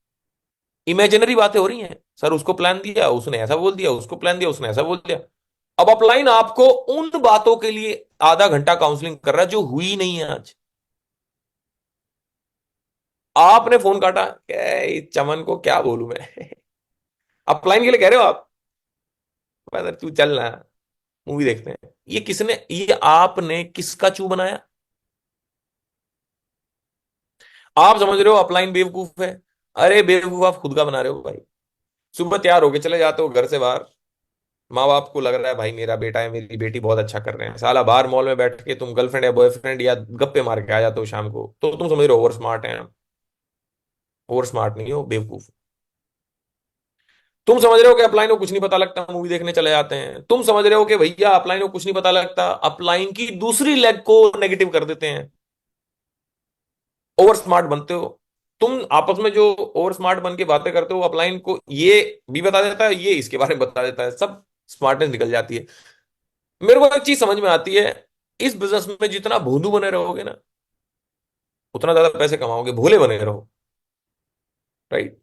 इमेजिनरी बातें हो रही हैं, सर उसको प्लान दिया उसने ऐसा बोल दिया, उसको प्लान दिया उसने ऐसा बोल दिया। अब अपलाइन आपको उन बातों के लिए आधा घंटा काउंसलिंग कर रहा है जो हुई नहीं है आज। आपने फोन काटा, क्या इस चमन को क्या बोलूं मैं अपलाइन के लिए कह रहे हो आप, सर तू चल ना, मूवी देखते हैं। ये किसने, ये आपने किसका चू बनाया? आप समझ रहे हो अपलाइन बेवकूफ है? अरे बेवकूफ आप खुद का बना रहे हो भाई। सुबह तैयार होके चले जाते हो घर से बाहर, माँ बाप को लग रहा है भाई मेरा बेटा है मेरी बेटी बहुत अच्छा कर रहे हैं, साला बाहर मॉल में बैठ के तुम गर्लफ्रेंड या बॉयफ्रेंड या गप्पे मार के आ जाते हो शाम को, तो तुम समझ रहे हो ओवर स्मार्ट है। ओवर स्मार्ट नहीं हो, बेवकूफ। तुम समझ रहे हो कि अपलाइन को कुछ नहीं पता लगता, मूवी देखने चले जाते हैं। तुम समझ रहे हो कि भैया अपलाइन को कुछ नहीं पता लगता, अपलाइन की दूसरी लेग को नेगेटिव कर देते हैं। ओवर स्मार्ट बनते हो तुम आपस में, जो ओवर स्मार्ट बन के बातें करते हो, अपलाइन को ये भी बता देता है, ये इसके बारे में बता देता है, सब स्मार्टनेस निकल जाती है। मेरे को एक चीज समझ में आती है, इस बिजनेस में जितना भोंदू बने रहोगे ना, उतना ज्यादा पैसे कमाओगे, भोले बने रहो, राइट।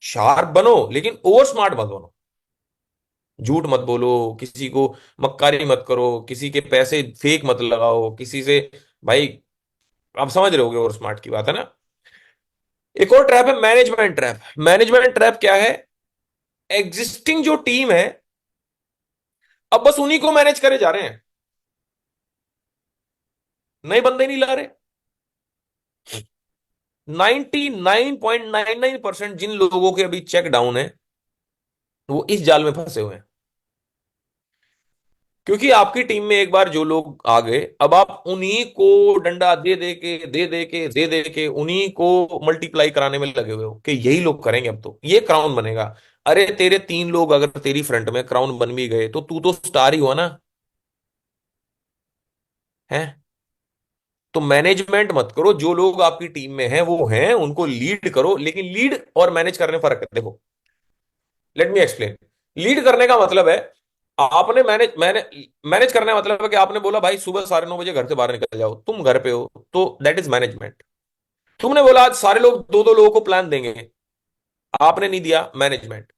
शार्प बनो लेकिन ओवर स्मार्ट मत बनो, झूठ मत बोलो, किसी को मक्कारी मत करो, किसी के पैसे फेक मत लगाओ किसी से, भाई आप समझ रहे होगे ओवर स्मार्ट की बात है ना। एक और ट्रैप है मैनेजमेंट ट्रैप। मैनेजमेंट ट्रैप क्या है? एग्जिस्टिंग जो टीम है, अब बस उन्हीं को मैनेज करे जा रहे हैं, नए बंदे नहीं ला रहे। 99.99% जिन लोगों के अभी चेक डाउन है, वो इस जाल में फंसे हुए हैं। क्योंकि आपकी टीम में एक बार जो लोग आ गए, अब आप उन्हीं को डंडा दे दे के उन्हीं को मल्टीप्लाई कराने में लगे हुए हो कि यही लोग करेंगे, अब तो ये क्राउन बनेगा। अरे तेरे 3 लोग अगर तेरी फ्रंट में क्राउन बन भी गए तो तू तो स्टार ही हुआ ना, है। तो मैनेजमेंट मत करो, जो लोग आपकी टीम में हैं वो हैं, उनको लीड करो। लेकिन लीड और मैनेज करने में फर्क है, देखो। Let me explain. लीड करने का मतलब है, आपने मैनेज मैंने मैनेज करने का मतलब है कि आपने बोला भाई सुबह 9:30 बजे घर से बाहर निकल जाओ, तुम घर पे हो, तो दैट इज मैनेजमेंट। तुमने बोला आज सारे लोग दो दो लोगों को प्लान देंगे, आपने नहीं दिया, मैनेजमेंट।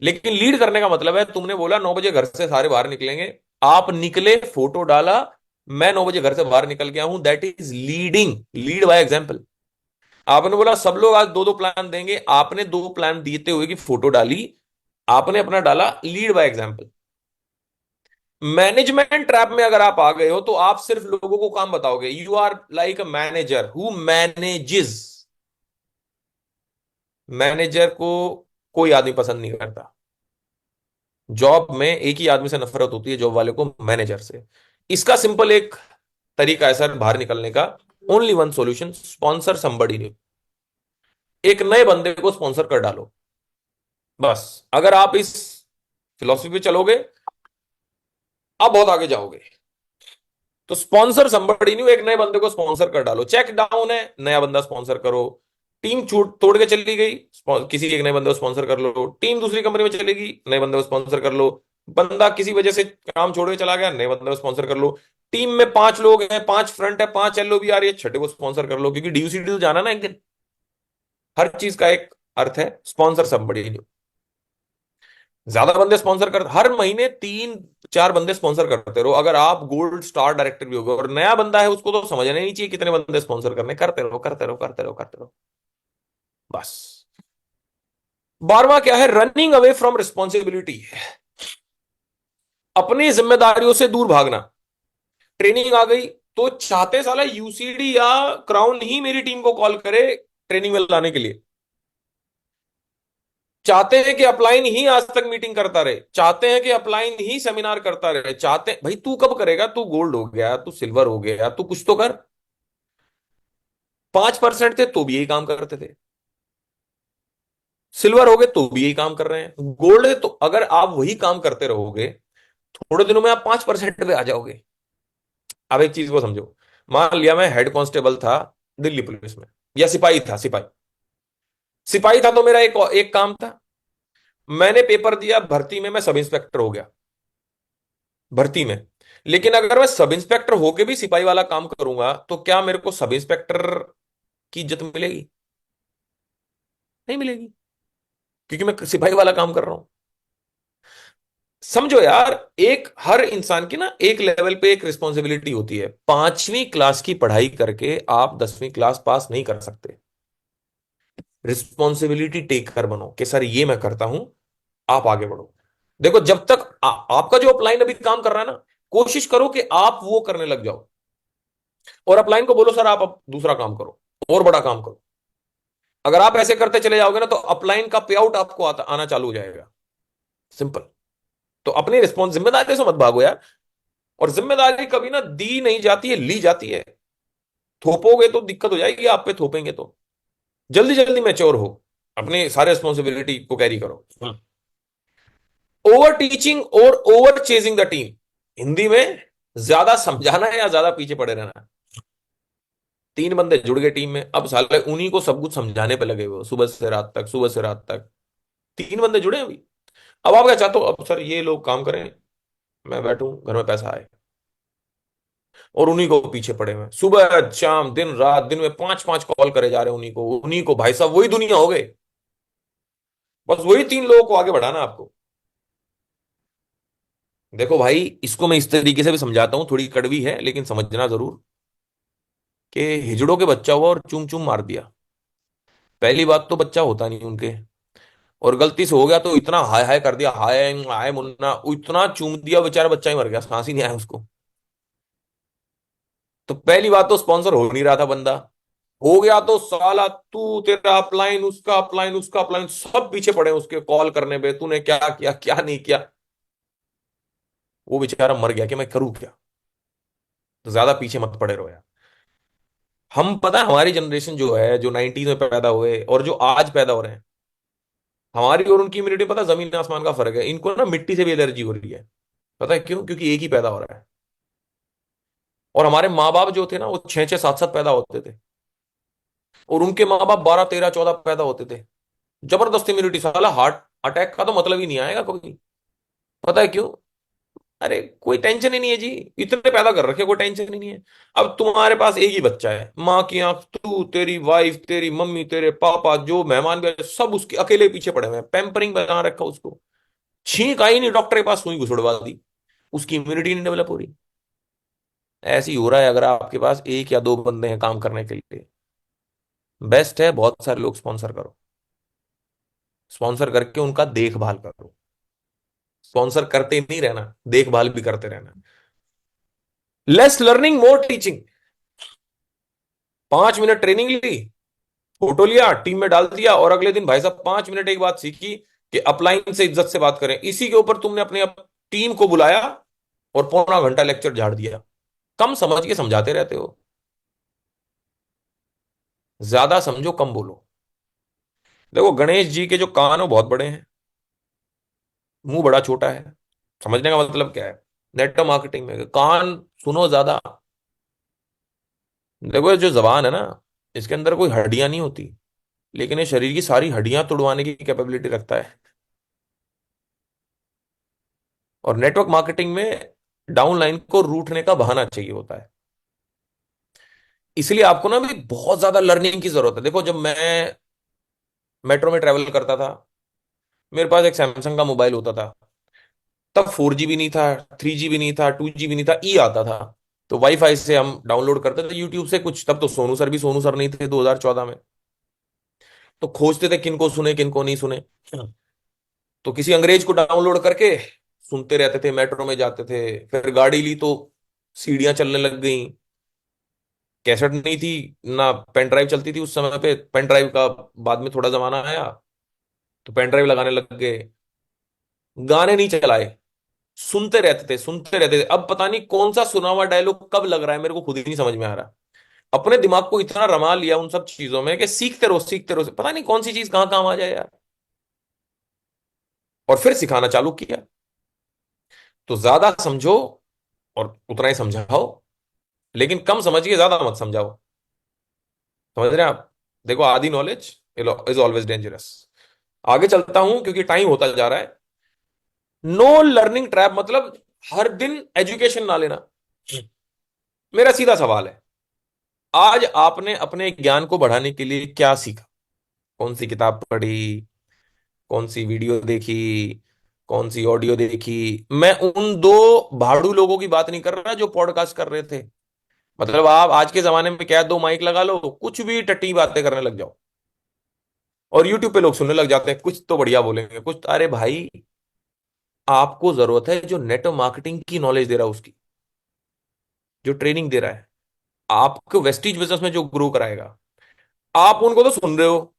लेकिन लीड करने का मतलब है, तुमने बोला 9 बजे घर से सारे बाहर निकलेंगे, आप निकले, फोटो डाला, मैं 9 बजे घर से बाहर निकल गया हूं, that is leading, lead by example. आपने बोला सब लोग आज दो दो प्लान देंगे, आपने दो प्लान देते हुए की फोटो डाली, आपने अपना डाला, lead by example. Management trap में अगर आप आ गए हो तो आप सिर्फ लोगों को काम बताओगे, you are like a manager who manages. Manager को कोई आदमी पसंद नहीं करता। जॉब में एक ही आदमी से नफरत होती है, जॉब वाले को, मैनेजर से। इसका सिंपल एक तरीका है सर बाहर निकलने का, only one solution, sponsor somebody new. एक नए बंदे को स्पॉन्सर कर डालो, बस। अगर आप इस फिलॉसफी पे चलोगे, आप बहुत आगे जाओगे। तो स्पॉन्सर समबडी न्यू, एक नए बंदे को स्पॉन्सर कर डालो। चेक डाउन है, नया बंदा स्पॉन्सर करो। टीम छूट तोड़ के चली गई, किसी एक नए बंदे को स्पॉन्सर कर लो। टीम दूसरी कंपनी में चलेगी, नए बंदे को स्पॉन्सर कर लो। बंदा किसी वजह से काम छोड़ के चला गया, नए बंदे को स्पॉन्सर कर लो। टीम में 5 लोग हैं, 5 फ्रंट है, 5 एलओ भी आ रही है, छठे को स्पॉन्सर कर लो, क्योंकि डीयूसी डील जाना ना एक दिन। हर चीज का एक अर्थ है, स्पॉन्सर समबडी न्यू। ज्यादा बंदे स्पॉन्सर कर, हर महीने 3-4 बंदे स्पॉन्सर करते रहो। अगर आप गोल्ड स्टार डायरेक्टर भी होगे और नया बंदा है, उसको तो समझना नहीं चाहिए कितने बंदे स्पॉन्सर करने, करते रहो करते रहो करते रहो करते रहो, बस। 12वां क्या है? रनिंग अवे फ्रॉम रिस्पॉन्सिबिलिटी, अपनी जिम्मेदारियों से दूर भागना। ट्रेनिंग आ गई तो चाहते साला यूसीडी या क्राउन ही मेरी टीम को कॉल करे ट्रेनिंग में लाने के लिए, चाहते हैं कि अपलाइन ही आज तक मीटिंग करता रहे, चाहते हैं कि अपलाइन ही सेमिनार करता रहे, चाहते हैं भाई तू कब करेगा, तू गोल्ड हो गया, तू सिल्वर हो गया, तू कुछ तो कर। 5% थे तो भी यही काम करते थे, सिल्वर हो गए तो भी यही काम कर रहे हैं, गोल्ड है तो अगर आप वही काम करते रहोगे, थोड़े दिनों में आप 5% पे आ जाओगे। अब एक चीज को समझो, मान लिया मैं हेड कांस्टेबल था दिल्ली पुलिस में, या सिपाही था, सिपाही सिपाही था, तो मेरा एक एक काम था, मैंने पेपर दिया भर्ती में, मैं सब इंस्पेक्टर हो गया भर्ती में। लेकिन अगर मैं सब इंस्पेक्टर होके भी सिपाही वाला काम करूंगा, तो क्या मेरे को सब इंस्पेक्टर की इज्जत मिलेगी? नहीं मिलेगी, क्योंकि मैं सिपाही वाला काम कर रहा हूं। समझो यार, एक हर इंसान की ना एक लेवल पे एक रिस्पॉन्सिबिलिटी होती है। 5वीं क्लास की पढ़ाई करके आप 10वीं क्लास पास नहीं कर सकते। रिस्पॉन्सिबिलिटी टेकर बनो कि सर ये मैं करता हूं, आप आगे बढ़ो। देखो, जब तक आपका जो अपलाइन अभी काम कर रहा है ना, कोशिश करो कि आप वो करने लग जाओ, और अपलाइन को बोलो सर आप अब दूसरा काम करो, और बड़ा काम करो। अगर आप ऐसे करते चले जाओगे ना, तो अपलाइन का पे आउट आपको आना चालू हो जाएगा। सिंपल। तो अपनी रिस्पॉन्स जिम्मेदारी से मत भागो यार। और जिम्मेदारी कभी ना दी नहीं जाती है, ली जाती है। थोपोगे तो दिक्कत हो जाएगी, आप पे थोपेंगे तो। जल्दी जल्दी मैच्योर हो, अपने सारे रिस्पॉन्सिबिलिटी को कैरी करो। ओवर टीचिंग और over chasing the team, Hindi में ज्यादा समझाना है या ज्यादा पीछे पड़े रहना है। 3 बंदे जुड़ गए टीम में, अब साले उन्हीं को सब कुछ समझाने पे लगे हुए हो, सुबह से रात तक, सुबह से रात तक। 3 बंदे जुड़े हैं अभी। अब आप क्या चाहते हो? अब सर ये लोग काम करें, मैं बैठूं घर में पैसा आए, और उन्हीं को पीछे पड़े हुए हैं। सुबह शाम दिन रात, दिन में 5-5 कॉल करे जा रहे हैं उन्हीं को, उन्हीं को। भाई साहब वही दुनिया हो गई। बस वही 3 लोगों को आगे बढ़ाना आपको। देखो भाई, इसको मैं इस तरीके से भी समझाता हूं, थोड़ी कड़वी है लेकिन समझना जरूर। कि हिजड़ों के बच्चा हुआ और चूम चूम मार दिया। पहली बात तो बच्चा होता नहीं उनके, और गलती से हो गया तो इतना हाय हाय कर दिया, हाय हाय मुन्ना, इतना चूम दिया, बेचारा बच्चा ही मर गया, सांस ही नहीं आया उसको। तो पहली बात तो स्पॉन्सर हो नहीं रहा था बंदा। हो गया तो साला तू, तेरा अपलाइन, उसका अपलाइन, उसका अपलाइन, सब पीछे पड़े हैं उसके कॉल करने पे, तूने क्या किया क्या नहीं किया। वो बेचारा मर गया कि मैं करूं क्या। तो ज्यादा पीछे मत पड़े रहो यार। हम, पता है हमारी जनरेशन जो है, जो 90s में पैदा हुए और जो आज पैदा हो रहे हैं, हमारी और उनकी इम्यूनिटी, पता है जमीन आसमान का फर्क है। इनको ना मिट्टी से भी एलर्जी हो रही है। पता है क्यों? क्योंकि एक ही पैदा हो रहा है। और हमारे माँ बाप जो थे ना, वो 6-6 7-7 पैदा होते थे, और उनके माँ बाप 12-13-14 पैदा होते थे। जबरदस्त इम्यूनिटी, साला हार्ट अटैक का तो मतलब ही नहीं आएगा कभी। पता है क्यों? अरे कोई टेंशन ही नहीं है जी, इतने पैदा कर रखे, कोई टेंशन ही नहीं है। अब तुम्हारे पास एक ही बच्चा है, माँ की आंख, तू, तेरी वाइफ, तेरी मम्मी, तेरे पापा, जो मेहमान भी आए, सब उसके अकेले पीछे पड़े हुए हैं, पैम्परिंग बना रखा उसको। छींक आई नहीं, डॉक्टर के पास सुई घुसड़वा दी, उसकी इम्यूनिटी नहीं डेवलप हो रही। ऐसे ही हो रहा है अगर आपके पास 1 या 2 बंदे हैं काम करने के लिए। बेस्ट है बहुत सारे लोग स्पॉन्सर करो, स्पॉन्सर करके उनका देखभाल करो। स्पॉन्सर करते नहीं रहना, देखभाल भी करते रहना। Less learning more teaching. 5 minute training ली, फोटो लिया, टीम में डाल दिया, और अगले दिन भाई साहब 5 मिनट एक बात सीखी कि अपलाइन से इज्जत से बात करें, इसी के ऊपर तुमने अपने टीम को बुलाया और पौना घंटा लेक्चर झाड़ दिया। कम समझ के समझाते रहते हो, ज्यादा समझो कम बोलो। देखो, गणेश जी के जो कान हो बहुत बड़े हैं, मुंह बड़ा छोटा है। समझने का मतलब क्या है? नेटवर्क मार्केटिंग में कान सुनो ज्यादा। देखो, ये जो जबान है ना, इसके अंदर कोई हड्डियां नहीं होती, लेकिन ये शरीर की सारी हड्डियां तोड़वाने की कैपेबिलिटी रखता है। और नेटवर्क मार्केटिंग में डाउनलाइन को रूठने का बहाना चाहिए होता है। इसलिए आपको ना भी बहुत ज्यादा लर्निंग की जरूरत है। देखो, जब मैं मेट्रो में ट्रेवल करता था, मेरे पास एक सैमसंग का मोबाइल होता था। तब 4G भी नहीं था, 3G भी नहीं था, 2G भी नहीं था, ई आता था। तो वाईफाई से हम डाउनलोड करते थे यूट्यूब से कुछ। तब तो सोनू सर भी सोनू सर नहीं थे 2014 में। तो खोजते थे किनको सुने किनको नहीं सुने। तो किसी अंग्रेज को डाउनलोड करके सुनते रहते थे, मेट्रो में जाते थे। फिर गाड़ी ली तो सीढ़ियां चलने लग गई। कैसेट नहीं थी, ना पेन ड्राइव चलती थी उस समय पे। पेन ड्राइव का बाद में थोड़ा जमाना आया, तो पेन ड्राइव लगाने लग गए। गाने नहीं चलाए, सुनते रहते थे, सुनते रहते थे। अब पता नहीं कौन सा सुना हुआ डायलॉग कब लग रहा है, मेरे को खुद ही नहीं समझ में आ रहा। अपने दिमाग को इतना रमा लिया उन सब चीजों में कि सीखते रहो सीखते रहो, पता नहीं कौन सी चीज कहाँ काम आ जाए यार। और फिर सिखाना चालू किया। तो ज्यादा समझो और उतना ही समझाओ, लेकिन कम समझिए, ज्यादा मत समझाओ। समझ रहे हैं आप? देखो, आधी नॉलेज इज ऑलवेज डेंजरस। आगे चलता हूं क्योंकि टाइम होता जा रहा है। नो लर्निंग ट्रैप मतलब हर दिन एजुकेशन ना लेना। मेरा सीधा सवाल है, आज आपने अपने ज्ञान को बढ़ाने के लिए क्या सीखा? कौन सी किताब पढ़ी? कौन सी वीडियो देखी? कौन सी ऑडियो देखी? मैं उन दो भाड़ू लोगों की बात नहीं कर रहा जो पॉडकास्ट कर रहे थे। मतलब आप आज के जमाने में क्या, दो माइक लगा लो, कुछ भी टट्टी बातें करने लग जाओ, और यूट्यूब पे लोग सुनने लग जाते हैं, कुछ तो बढ़िया बोलेंगे, कुछ। अरे भाई, आपको जरूरत है जो नेट मार्केटिंग की नॉलेज दे रहा है उसकी, जो ट्रेनिंग दे रहा है, आपको वेस्टीज बिजनेस में जो ग्रो कराएगा। आप उनको तो सुन रहे हो,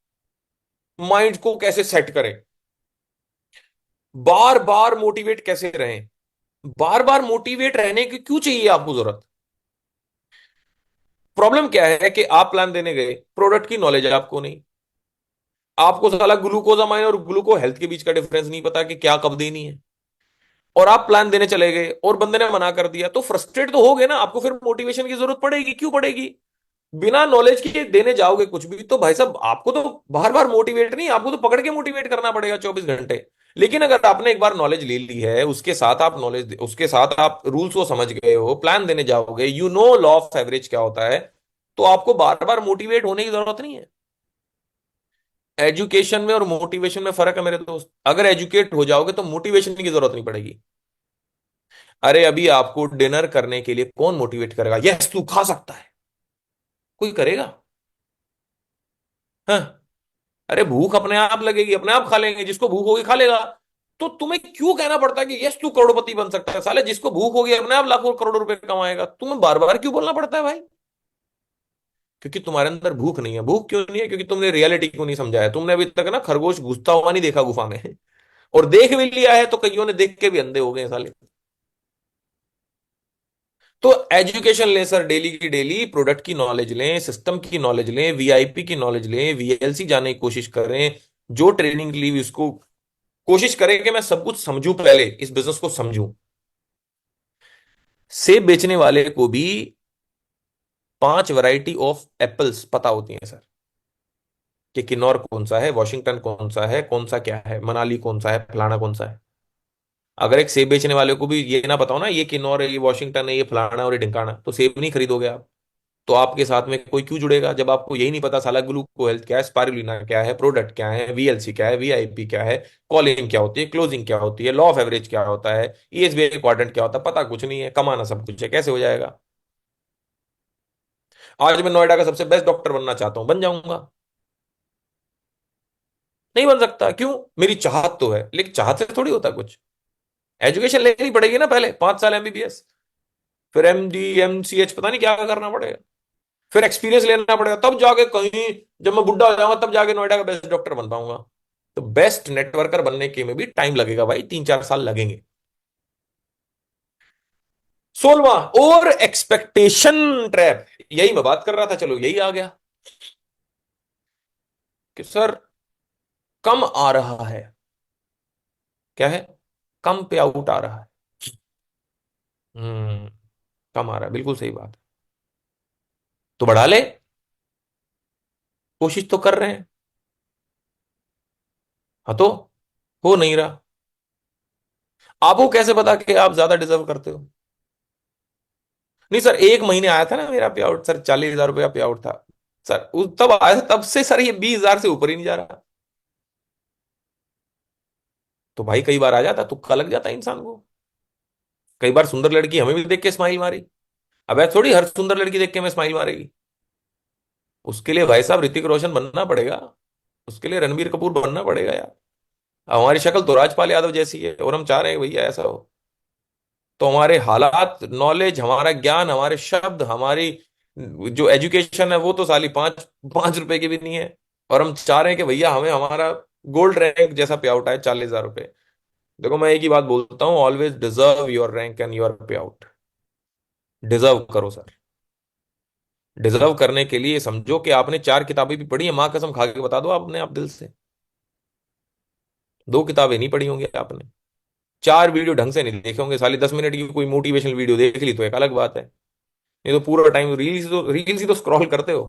माइंड को कैसे सेट करें, बार बार मोटिवेट कैसे रहें। बार बार मोटिवेट रहने की क्यों चाहिए आपको जरूरत? प्रॉब्लम क्या है कि आप प्लान देने गए, प्रोडक्ट की नॉलेज है आपको नहीं। आपको साला ग्लूकोजामाइन और ग्लूको हेल्थ के बीच का डिफरेंस नहीं पता कि क्या कब देनी है, और आप प्लान देने चले गए और बंदे ने मना कर दिया, तो फ्रस्ट्रेट तो हो गए ना। आपको फिर मोटिवेशन की जरूरत पड़ेगी, क्यों पड़ेगी? बिना नॉलेज के देने जाओगे कुछ भी तो भाई साहब, आपको तो बार बार मोटिवेट नहीं, आपको तो पकड़ के मोटिवेट करना पड़ेगा 24 घंटे। लेकिन अगर आपने एक बार नॉलेज ले ली है, उसके साथ आप नॉलेज, उसके साथ आप रूल्स को समझ गए हो, प्लान देने जाओगे, you know law of average क्या होता है, तो आपको बार बार मोटिवेट होने की जरूरत नहीं है। एजुकेशन में और मोटिवेशन में फर्क है मेरे दोस्त। अगर एजुकेट हो जाओगे तो मोटिवेशन की जरूरत नहीं पड़ेगी। अरे अभी आपको डिनर करने के लिए कौन मोटिवेट करेगा? यस तू खा सकता है, कोई करेगा? हाँ। अरे भूख अपने आप लगेगी, अपने आप खा लेंगे, जिसको भूख होगी खा लेगा। तो तुम्हें क्यों कहना पड़ता है कि यस तू करोड़पति बन सकता है? साले जिसको भूख होगी अपने आप लाखों करोड़ों रुपए कमाएगा। तुम्हें बार बार क्यों बोलना पड़ता है भाई? क्योंकि तुम्हारे अंदर भूख नहीं है। भूख क्यों नहीं है? क्योंकि तुमने रियलिटी को नहीं समझा है। तुमने अभी तक ना खरगोश घुसता हुआ नहीं देखा गुफा में, और देख भी लिया है तो कईयों ने देख के भी अंधे हो गए हैं साले। तो एजुकेशन लें सर, डेली की डेली प्रोडक्ट की नॉलेज लें, सिस्टम की नॉलेज लें, वीआईपी की नॉलेज लें, वीएलसी जाने की कोशिश करें। जो ट्रेनिंग ली उसको कोशिश करें कि मैं सब कुछ समझूं, पहले इस बिजनेस को समझूं। सेब बेचने वाले को भी 5 वैरायटी ऑफ एप्पल्स पता होती हैं सर, कि किन्नौर कौन सा है, वॉशिंगटन कौन सा है, कौन सा क्या है, मनाली कौन सा है, फलाना कौन सा है। अगर एक सेब बेचने वाले को भी ये ना बताओ ना, ये किन्नौर है, ये वॉशिंगटन है, ये फलाना और ये ढिंकाना, तो सेब नहीं खरीदोगे आप। तो आपके साथ में कोई क्यों जुड़ेगा जब आपको यही नहीं पता साला ग्लूको हेल्थ क्या है, स्पारुलिना क्या है, प्रोडक्ट क्या है, वीएलसी क्या है, वीआईपी क्या है, कॉलिंग क्या होती है, क्लोजिंग क्या होती है, लॉ ऑफ एवरेज क्या होता है, ईएसबी इंपॉर्टेंट क्या होता है, पता कुछ नहीं है, कमाना सब कुछ है, कैसे हो जाएगा? आज मैं नोएडा का सबसे बेस्ट डॉक्टर बनना चाहता हूं, बन जाऊंगा? नहीं बन सकता। क्यों? मेरी चाहत तो है, लेकिन चाहत से थोड़ी होता कुछ। एजुकेशन लेनी पड़ेगी ना, पहले 5 साल एमबीबीएस, फिर एमडी एमसीएच, पता नहीं क्या करना पड़ेगा, फिर एक्सपीरियंस लेना पड़ेगा, तब जाके कहीं जब मैं बुढ़ा हो जाऊंगा तब जाके नोएडा का बेस्ट डॉक्टर बन पाऊंगा। तो बेस्ट नेटवर्कर बनने के में भी टाइम लगेगा भाई, 3-4 साल लगेंगे। 16वां, और एक्सपेक्टेशन ट्रैप। यही मैं बात कर रहा था, चलो यही आ गया कि सर कम आ रहा है। क्या है? कम पे आउट आ रहा है। हम्म। कम आ रहा है, बिल्कुल सही बात है। तो बढ़ा ले, कोशिश तो कर रहे हैं। हाँ तो हो नहीं रहा। आपको कैसे पता कि आप ज्यादा डिजर्व करते हो? नहीं सर, 1 महीने आया था ना मेरा पे आउट सर, 40,000 रुपया पे आउट था सर, तब आया था, तब से सर ये 20,000 से ऊपर ही नहीं जा रहा। तो भाई कई बार आ जाता, तुक्का लग जाता है इंसान को। कई बार सुंदर लड़की हमें भी देख के स्माइल मारी। अब ऐसा थोड़ी हर सुंदर लड़की देख के हमें स्माइल मारेगी। उसके लिए भाई साहब ऋतिक रोशन बनना पड़ेगा, उसके लिए रणबीर कपूर बनना पड़ेगा यार। हमारी शक्ल तो राजपाल यादव जैसी है, और हम चाह रहे हैं भैया ऐसा हो। तो हमारे हालात, नॉलेज, हमारा ज्ञान, हमारे शब्द, हमारी जो एजुकेशन है वो तो साली 5-5 रुपए की भी नहीं है। और हम चाह रहे हैं कि भैया हमें हमारा गोल्ड रैंक जैसा पे आउट आए, 40,000 रुपए। देखो मैं एक ही बात बोलता हूँ, always deserve your rank and your पे आउट। डिजर्व करो सर। डिजर्व करने के लिए समझो कि आपने 4 किताबें भी पढ़ी है, माँ कसम खा के बता दो आपने, आप दिल से 2 किताबें नहीं पढ़ी होंगी आपने। 4 वीडियो ढंग से नहीं देखे होंगे, साली 10 मिनट की कोई मोटिवेशनल वीडियो देख ली तो एक अलग बात है। ये तो पूरा टाइम रील्स ही तो स्क्रॉल करते हो।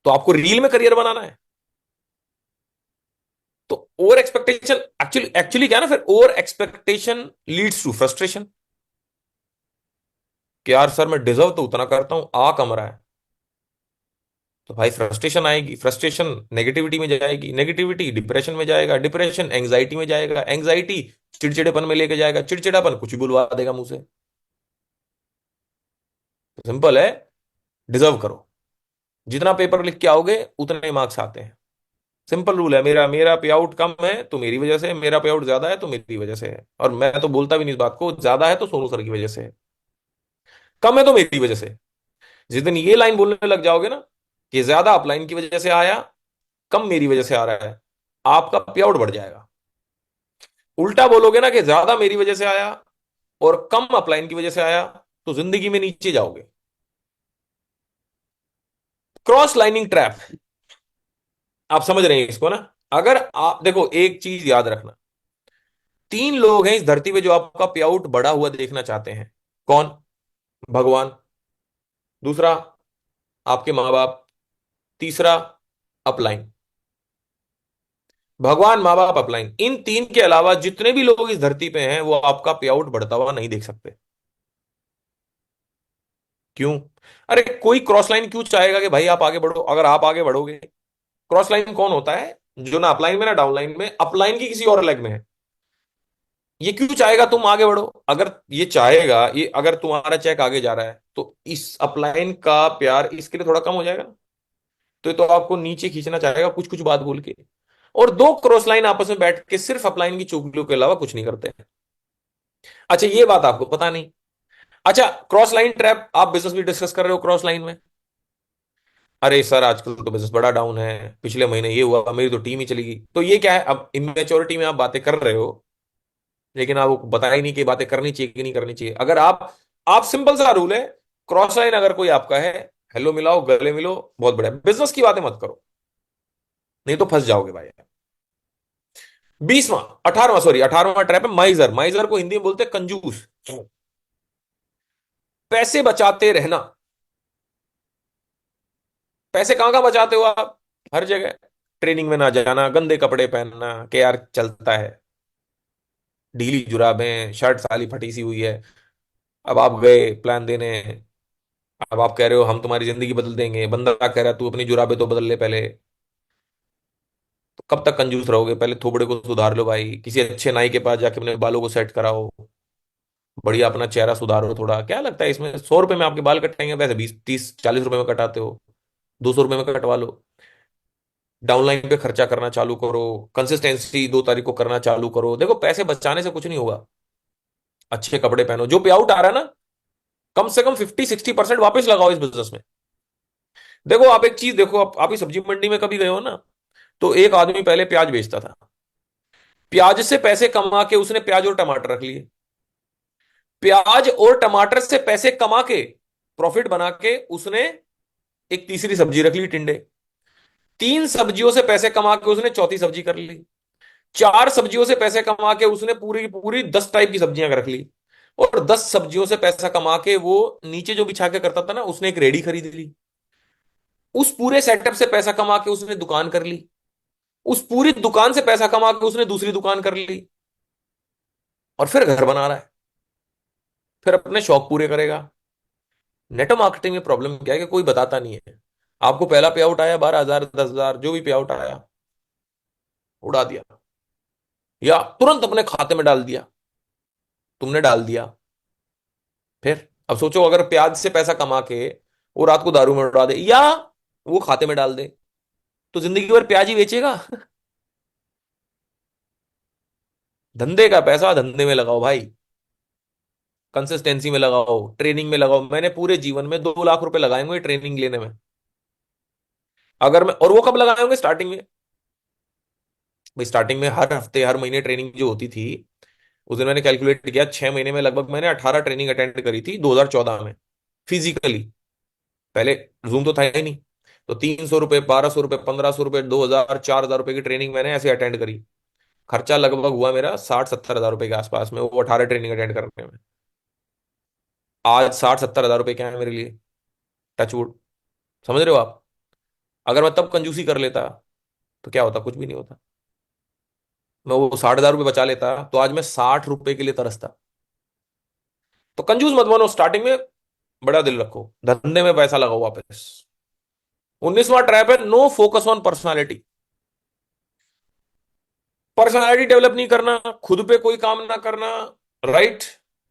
तो आपको रील में करियर बनाना है, तो ओवर एक्सपेक्टेशन, एक्चुअली एक्चुअली क्या है ना, फिर over expectation leads to frustration. कि यार सर मैं डिजर्व तो उतना करता हूं, आ कम रहा है, तो भाई फ्रस्ट्रेशन आएगी, फ्रस्ट्रेशन नेगेटिविटी में जाएगी, नेगेटिविटी डिप्रेशन में जाएगा, डिप्रेशन एंग्जाइटी में जाएगा, एंग्जाइटी चिड़चिड़ेपन में लेके जाएगा, चिड़चिड़ापन कुछ भी बुलवा देगा मुंह से। तो सिंपल है, डिजर्व करो। जितना पेपर लिख के आओगे उतने ही मार्क्स आते हैं। सिंपल रूल है, मेरा मेरा पे आउट कम है तो मेरी वजह से है, मेरा पे आउट ज्यादा है तो मेरी वजह से है। और मैं तो बोलता भी नहीं इस बात को, ज्यादा है तो सोनू सर की वजह से है, कम है तो मेरी वजह से। जिस दिन ये लाइन बोलने लग जाओगे ना कि ज्यादा अपलाइन की वजह से आया, कम मेरी वजह से आ रहा है, आपका पे आउट बढ़ जाएगा। उल्टा बोलोगे ना कि ज्यादा मेरी वजह से आया और कम अपलाइन की वजह से आया, तो जिंदगी में नीचे जाओगे। क्रॉस लाइनिंग ट्रैप, आप समझ रहे हैं इसको ना? अगर आप देखो, एक चीज याद रखना, तीन लोग हैं इस धरती पे जो आपका पे आउट बढ़ा हुआ देखना चाहते हैं। कौन? भगवान, दूसरा आपके माँ बाप, तीसरा अपलाइन। भगवान, माँ बाप, अपलाइन, इन तीन के अलावा जितने भी लोग इस धरती पे हैं वो आपका पे आउट बढ़ता हुआ नहीं देख सकते। क्यों? अरे कोई क्रॉस लाइन क्यों चाहेगा कि भाई आप आगे बढ़ो? अगर आप आगे बढ़ोगे, क्रॉस लाइन कौन होता है? जो ना अपलाइन में ना डाउन लाइन में, अपलाइन की किसी और लेग में है। ये क्यों चाहेगा तुम आगे बढ़ो? अगर ये चाहेगा, ये अगर तुम्हारा चेक आगे जा रहा है तो इस अपलाइन का प्यार इसके लिए थोड़ा कम हो जाएगा ना। तो ये तो आपको नीचे खींचना चाहेगा कुछ कुछ बात बोल के। और दो क्रॉस लाइन आपस में बैठ के सिर्फ अपलाइन की चुगलियों के अलावा कुछ नहीं करते हैं। अच्छा, ये बात आपको पता नहीं। अच्छा, क्रॉस लाइन ट्रैप, आप बिजनेस भी डिस्कस कर रहे हो क्रॉस लाइन में। अरे सर आजकल तो बिजनेस बड़ा डाउन है, पिछले महीने ये हुआ, मेरी तो टीम ही चली गई। तो ये क्या है? अब इमेच्योरिटी में आप बातें कर रहे हो, लेकिन आपको बता ही नहीं कि बातें करनी चाहिए कि नहीं करनी चाहिए। अगर आप सिंपल सा रूल है, क्रॉस लाइन अगर कोई आपका है, हेलो मिलाओ, गले मिलो, बहुत बढ़िया, बिजनेस की बातें मत करो, नहीं तो फंस जाओगे भाई। 20वां, 18वां, सॉरी 18वां ट्रैप है माइजर। माइजर को हिंदी में बोलते हैं कंजूस। पैसे बचाते रहना। पैसे कहां कहां बचाते हो आप? हर जगह। ट्रेनिंग में ना जाना, गंदे कपड़े पहनना कि यार चलता है, ढीली जुराबें, शर्ट साली फटी सी हुई है। अब आप गए प्लान देने, अब आप कह रहे हो हम तुम्हारी जिंदगी बदल देंगे, बंदा कह रहा है तू अपनी जुराबें तो बदल ले पहले। तो कब तक कंजूस रहोगे? पहले थोबड़े को सुधार लो भाई, किसी अच्छे नाई के पास जाके अपने बालों को सेट कराओ, बढ़िया अपना चेहरा सुधारो। थोड़ा क्या लगता है इसमें, 100 रुपए में आपके बाल कटेंगे, वैसे 20 30 40 रुपए में कटाते हो, 200 रुपए में कटवा लो। डाउनलाइन पे खर्चा करना चालू करो, कंसिस्टेंसी 2 तारीख को करना चालू करो। देखो पैसे बचाने से कुछ नहीं होगा, अच्छे कपड़े पहनो, जो पे आउट आ रहा है ना, कम से कम 50 60% वापस लगाओ इस बिजनेस में। देखो आप एक चीज देखो, आप ही सब्जी मंडी में कभी गए हो ना, तो एक आदमी पहले प्याज बेचता था, प्याज से पैसे कमा के उसने प्याज और टमाटर रख लिए, प्याज और टमाटर से पैसे कमा के, प्रॉफिट बना के उसने एक तीसरी सब्जी रख ली, टिंडे। 3 सब्जियों से पैसे कमा के उसने चौथी सब्जी कर ली। 4 सब्जियों से पैसे कमा के उसने पूरी की पूरी 10 टाइप की सब्जियां रख ली। और 10 सब्जियों से पैसा कमा के वो नीचे जो बिछा के करता था ना, उसने एक रेडी खरीद ली। उस पूरे सेटअप से पैसा कमा के उसने दुकान कर ली। उस पूरी दुकान से पैसा कमा के उसने दूसरी दुकान कर ली। और फिर घर बना रहा है, फिर अपने शौक पूरे करेगा। नेटवर्क मार्केटिंग में प्रॉब्लम क्या है कि कोई बताता नहीं है। आपको पहला पे आउट आया 12,000 10,000, जो भी पे आउट आया उड़ा दिया, या तुरंत अपने खाते में डाल दिया। तुमने डाल दिया, फिर अब सोचो अगर प्याज से पैसा कमा के वो रात को दारू में उड़ा दे, या वो खाते में डाल दे, तो जिंदगी भर प्याज ही बेचेगा। धंधे का पैसा धंधे में लगाओ भाई, कंसिस्टेंसी में लगाओ, ट्रेनिंग में लगाओ। मैंने पूरे जीवन में 2 लाख रुपए लगाए होंगे ट्रेनिंग लेने में। अगर मैं, और वो कब लगाए होंगे? स्टार्टिंग में। भाई स्टार्टिंग में हर हफ्ते हर महीने ट्रेनिंग जो होती थी, उस दिन मैंने कैलकुलेट किया, 6 महीने में लगभग मैंने 18 ट्रेनिंग अटेंड करी थी 2014 में, फिजिकली। पहले जूम तो था ही नहीं। तो 300 रुपये, 1200 रुपये, 1500 रुपये, 2000, 4000 रुपये की ट्रेनिंग मैंने ऐसे अटेंड करी। खर्चा लगभग हुआ मेरा 60 70 हजार रुपये के आसपास में, वो 18 ट्रेनिंग अटेंड करने में। आज 60 70 हजार रुपये क्या है मेरे लिए? टचवुड। समझ रहे हो आप? अगर मैं तब कंजूसी कर लेता तो क्या होता? कुछ भी नहीं होता। मैं वो 60 हजार रुपये बचा लेता तो आज मैं 60 रुपए के लिए तरसता। तो कंजूस मत बनो स्टार्टिंग में। बड़ा दिल रखो, धंधे में पैसा लगाओ वापस। 19वां ट्रैप है, no focus on personality. Personality develop नहीं करना, खुद पे कोई काम ना करना, राइट।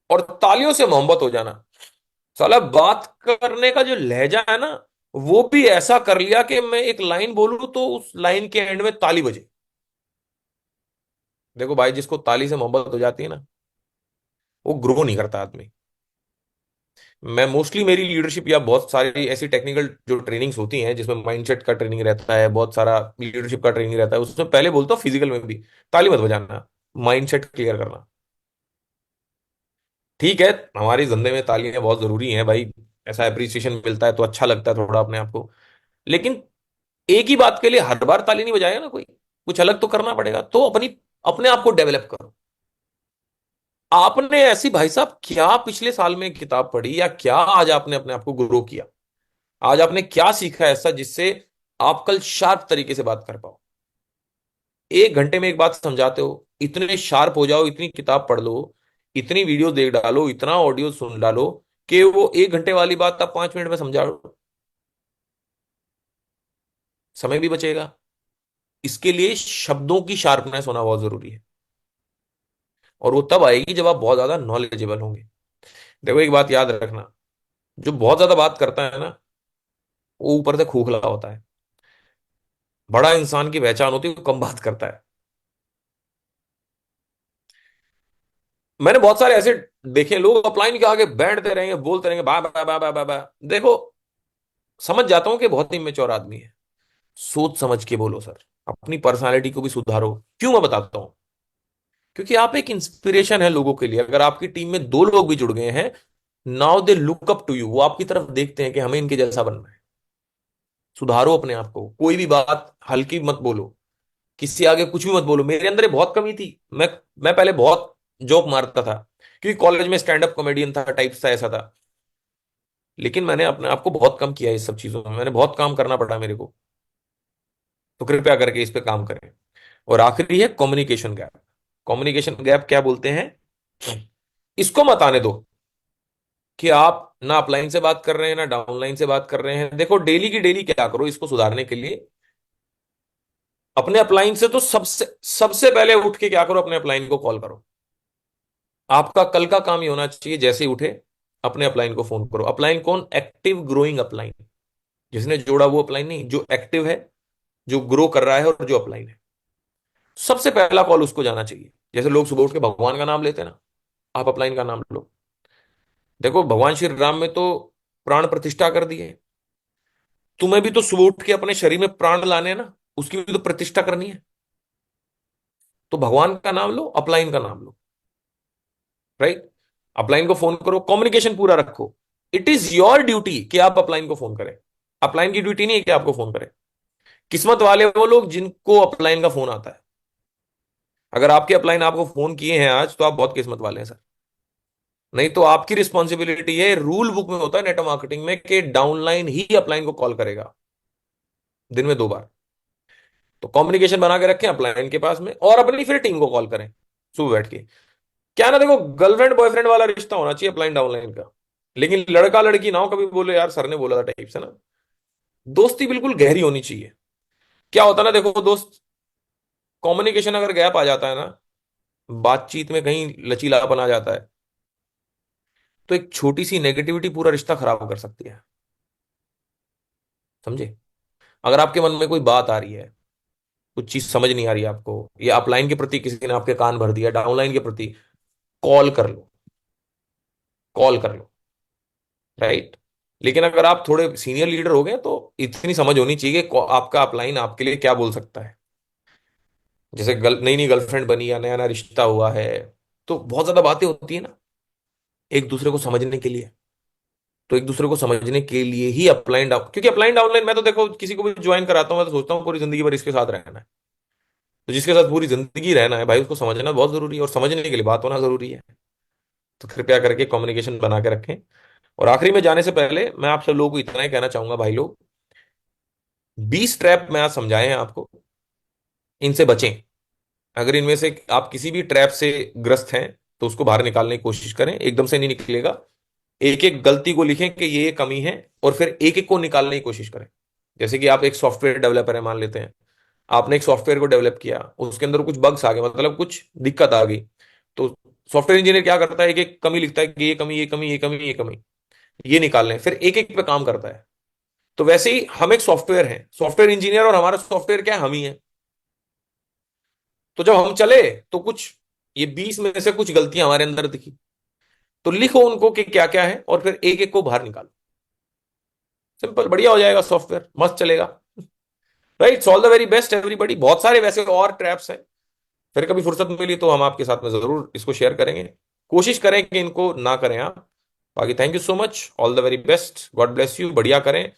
और तालियों से मोहब्बत हो जाना। साला बात करने का जो लहजा है ना, वो भी ऐसा कर लिया कि मैं एक लाइन बोलूं तो उस लाइन के एंड में ताली बजे। देखो भाई, जिसको ताली से मोहब्बत हो जाती है ना, वो ग्रो नहीं करता आदमी। मैं मोस्टली मेरी लीडरशिप या बहुत सारी ऐसी टेक्निकल जो ट्रेनिंग्स होती हैं जिसमें माइंडसेट का ट्रेनिंग रहता है, बहुत सारा लीडरशिप का ट्रेनिंग रहता है, उसमें पहले बोलता हूँ फिजिकल में भी ताली मत बजाना, माइंडसेट क्लियर करना। ठीक है, हमारी जिंदगी में तालियां बहुत जरूरी हैं भाई, ऐसा अप्रिसिएशन मिलता है तो अच्छा लगता है थोड़ा अपने आप को। लेकिन एक ही बात के लिए हर बार ताली नहीं बजाएगा ना कोई, कुछ अलग तो करना पड़ेगा। तो अपने आप को डेवलप करो। आपने ऐसी भाई साहब क्या पिछले साल में किताब पढ़ी, या क्या आज आपने अपने आप को ग्रो किया, आज आपने क्या सीखा ऐसा जिससे आप कल शार्प तरीके से बात कर पाओ। 1 घंटे में एक बात समझाते हो, इतने शार्प हो जाओ, इतनी किताब पढ़ लो, इतनी वीडियो देख डालो, इतना ऑडियो सुन डालो कि वो 1 घंटे वाली बात आप 5 मिनट में समझा लो। समय भी बचेगा। इसके लिए शब्दों की शार्पनेस होना बहुत जरूरी है। और वो तब आएगी जब आप बहुत ज्यादा नॉलेजेबल होंगे। देखो एक बात याद रखना, जो बहुत ज्यादा बात करता है ना, वो ऊपर से खोखला होता है। बड़ा इंसान की पहचान होती है वो कम बात करता है। मैंने बहुत सारे ऐसे देखे, लोग अपलाइन के आगे बैठते रहेंगे, बोलते रहेंगे बा बा बा बा बा बा। देखो, समझ जाता हूं कि बहुत ही मेच्योर आदमी है। सोच समझ के बोलो सर, अपनी पर्सनालिटी को भी सुधारो। क्यों मैं बताता हूं, क्योंकि आप एक इंस्पिरेशन है लोगों के लिए। अगर आपकी टीम में 2 लोग भी जुड़ गए हैं, now they look up to you, वो आपकी तरफ देखते हैं कि हमें इनके जैसा बनना है। सुधारो अपने आप को, कोई भी बात हल्की मत बोलो, किसी आगे कुछ भी मत बोलो। मेरे अंदर ये बहुत कमी थी। मैं पहले बहुत जोक मारता था, क्योंकि कॉलेज में स्टैंड अप कॉमेडियन था, टाइप्स था, ऐसा था। लेकिन मैंने अपने आप को बहुत कम किया, इस सब चीजों में मैंने बहुत काम करना पड़ा मेरे को। तो कृपया करके इस पे काम करें। और आखिरी है कम्युनिकेशन गैप। कम्युनिकेशन गैप क्या बोलते हैं, इसको मत आने दो कि आप ना अपलाइन से बात कर रहे हैं ना डाउनलाइन से बात कर रहे हैं। देखो डेली की डेली क्या करो इसको सुधारने के लिए। अपने अपलाइन से तो सबसे सबसे पहले उठ के क्या करो, अपने अपलाइन को कॉल करो। आपका कल का काम ये होना चाहिए, जैसे ही उठे अपने अपलाइन को फोन करो। अपलाइन कौन, एक्टिव ग्रोइंग अपलाइन। जिसने जोड़ा वो अपलाइन नहीं, जो एक्टिव है, जो ग्रो कर रहा है और जो अपलाइन है। सबसे पहला कॉल उसको जाना चाहिए। जैसे लोग सुबह उठ के भगवान का नाम लेते हैं ना, आप अपलाइन का नाम लो। देखो भगवान श्री राम में तो प्राण प्रतिष्ठा कर दी है, तुम्हें भी तो सुबह उठ के अपने शरीर में प्राण लाने हैं ना, उसकी भी तो प्रतिष्ठा करनी है। तो भगवान का नाम लो, अपलाइन का नाम लो, राइट। अपलाइन को फोन करो, कम्युनिकेशन पूरा रखो। इट इज योर ड्यूटी कि आप अपलाइन को फोन करें। अपलाइन की ड्यूटी नहीं है कि आपको फोन करें। किस्मत वाले वो लोग जिनको अपलाइन का फोन आता है। अगर आपके अपलाइन आपको फोन किए हैं आज, तो आप बहुत किस्मत वाले हैं सर। नहीं तो आपकी रिस्पॉन्सिबिलिटी है, रूल बुक में होता है नेटवर्क मार्केटिंग में कि डाउनलाइन ही अपलाइन को कॉल करेगा, दिन में 2 बार। तो कम्युनिकेशन बना के रखें अपलाइन के पास में, और अपनी फिर टीम को कॉल करें सुबह बैठ के। क्या ना, देखो गर्लफ्रेंड बॉयफ्रेंड वाला रिश्ता होना चाहिए अपलाइन डाउनलाइन का। लेकिन लड़का लड़की ना हो कभी बोले यार सर ने बोला था टाइप से ना। दोस्ती बिल्कुल गहरी होनी चाहिए। क्या होता है ना, देखो दोस्त, कम्युनिकेशन अगर गैप आ जाता है ना, बातचीत में कहीं लचीलापन आ जाता है, तो एक छोटी सी नेगेटिविटी पूरा रिश्ता खराब कर सकती है। समझे। अगर आपके मन में कोई बात आ रही है, कुछ चीज समझ नहीं आ रही है आपको, या अपलाइन के प्रति किसी ने आपके कान भर दिया, डाउनलाइन के प्रति, कॉल कर लो, कॉल कर लो, राइट। लेकिन अगर आप थोड़े सीनियर लीडर हो गए तो इतनी समझ होनी चाहिए कि आपका अपलाइन आपके लिए क्या बोल सकता है। जैसे नई नई गर्लफ्रेंड बनी या नया नया रिश्ता हुआ है, तो बहुत ज्यादा बातें होती है ना एक दूसरे को समझने के लिए। तो एक दूसरे को समझने के लिए ही अपलाइन डाउन, क्योंकि अपलाइन डाउनलाइन मैं तो देखो किसी को भी ज्वाइन कराता हूँ, मैं तो सोचता हूँ पूरी जिंदगी भर इसके साथ रहना है। तो जिसके साथ पूरी जिंदगी रहना है भाई, उसको समझना बहुत जरूरी है, और समझने के लिए बात होना जरूरी है। तो कृपया करके कम्युनिकेशन बना के रखें। और आखिरी में जाने से पहले मैं आप सब लोगों को इतना ही कहना चाहूंगा भाई लोग, 20 ट्रैप मैं आज समझाए हैं आपको, इनसे बचें। अगर इनमें से आप किसी भी ट्रैप से ग्रस्त हैं, तो उसको बाहर निकालने की कोशिश करें, एकदम से नहीं निकलेगा। एक एक गलती को लिखें कि ये कमी है, और फिर एक एक को निकालने की कोशिश करें। जैसे कि आप एक सॉफ्टवेयर डेवलपर है, मान लेते हैं, आपने एक सॉफ्टवेयर को डेवलप किया, उसके अंदर कुछ बग्स आ गए, मतलब कुछ दिक्कत आ गई। तो सॉफ्टवेयर इंजीनियर क्या करता है, एक एक कमी लिखता है कि ये कमी, ये कमी, ये कमी, ये कमी, ये निकाल लें, फिर एक एक पे काम करता है। तो वैसे ही हम एक सॉफ्टवेयर हैं, सॉफ्टवेयर इंजीनियर, और हमारा सॉफ्टवेयर क्या है, हम ही है। तो जब हम चले तो कुछ ये 20 में से कुछ गलतियां हमारे अंदर दिखी, तो लिखो उनको कि क्या क्या है, और फिर एक एक को बाहर निकालो। सिंपल, बढ़िया हो जाएगा, सॉफ्टवेयर मस्त चलेगा। Right, all the very best everybody. बहुत सारे वैसे और ट्रैप्स हैं, फिर कभी फुर्सत मिली तो हम आपके साथ में जरूर इसको शेयर करेंगे। कोशिश करें कि इनको ना करें आप। बाकी thank you so much, all the very best, God bless you, बढ़िया करें।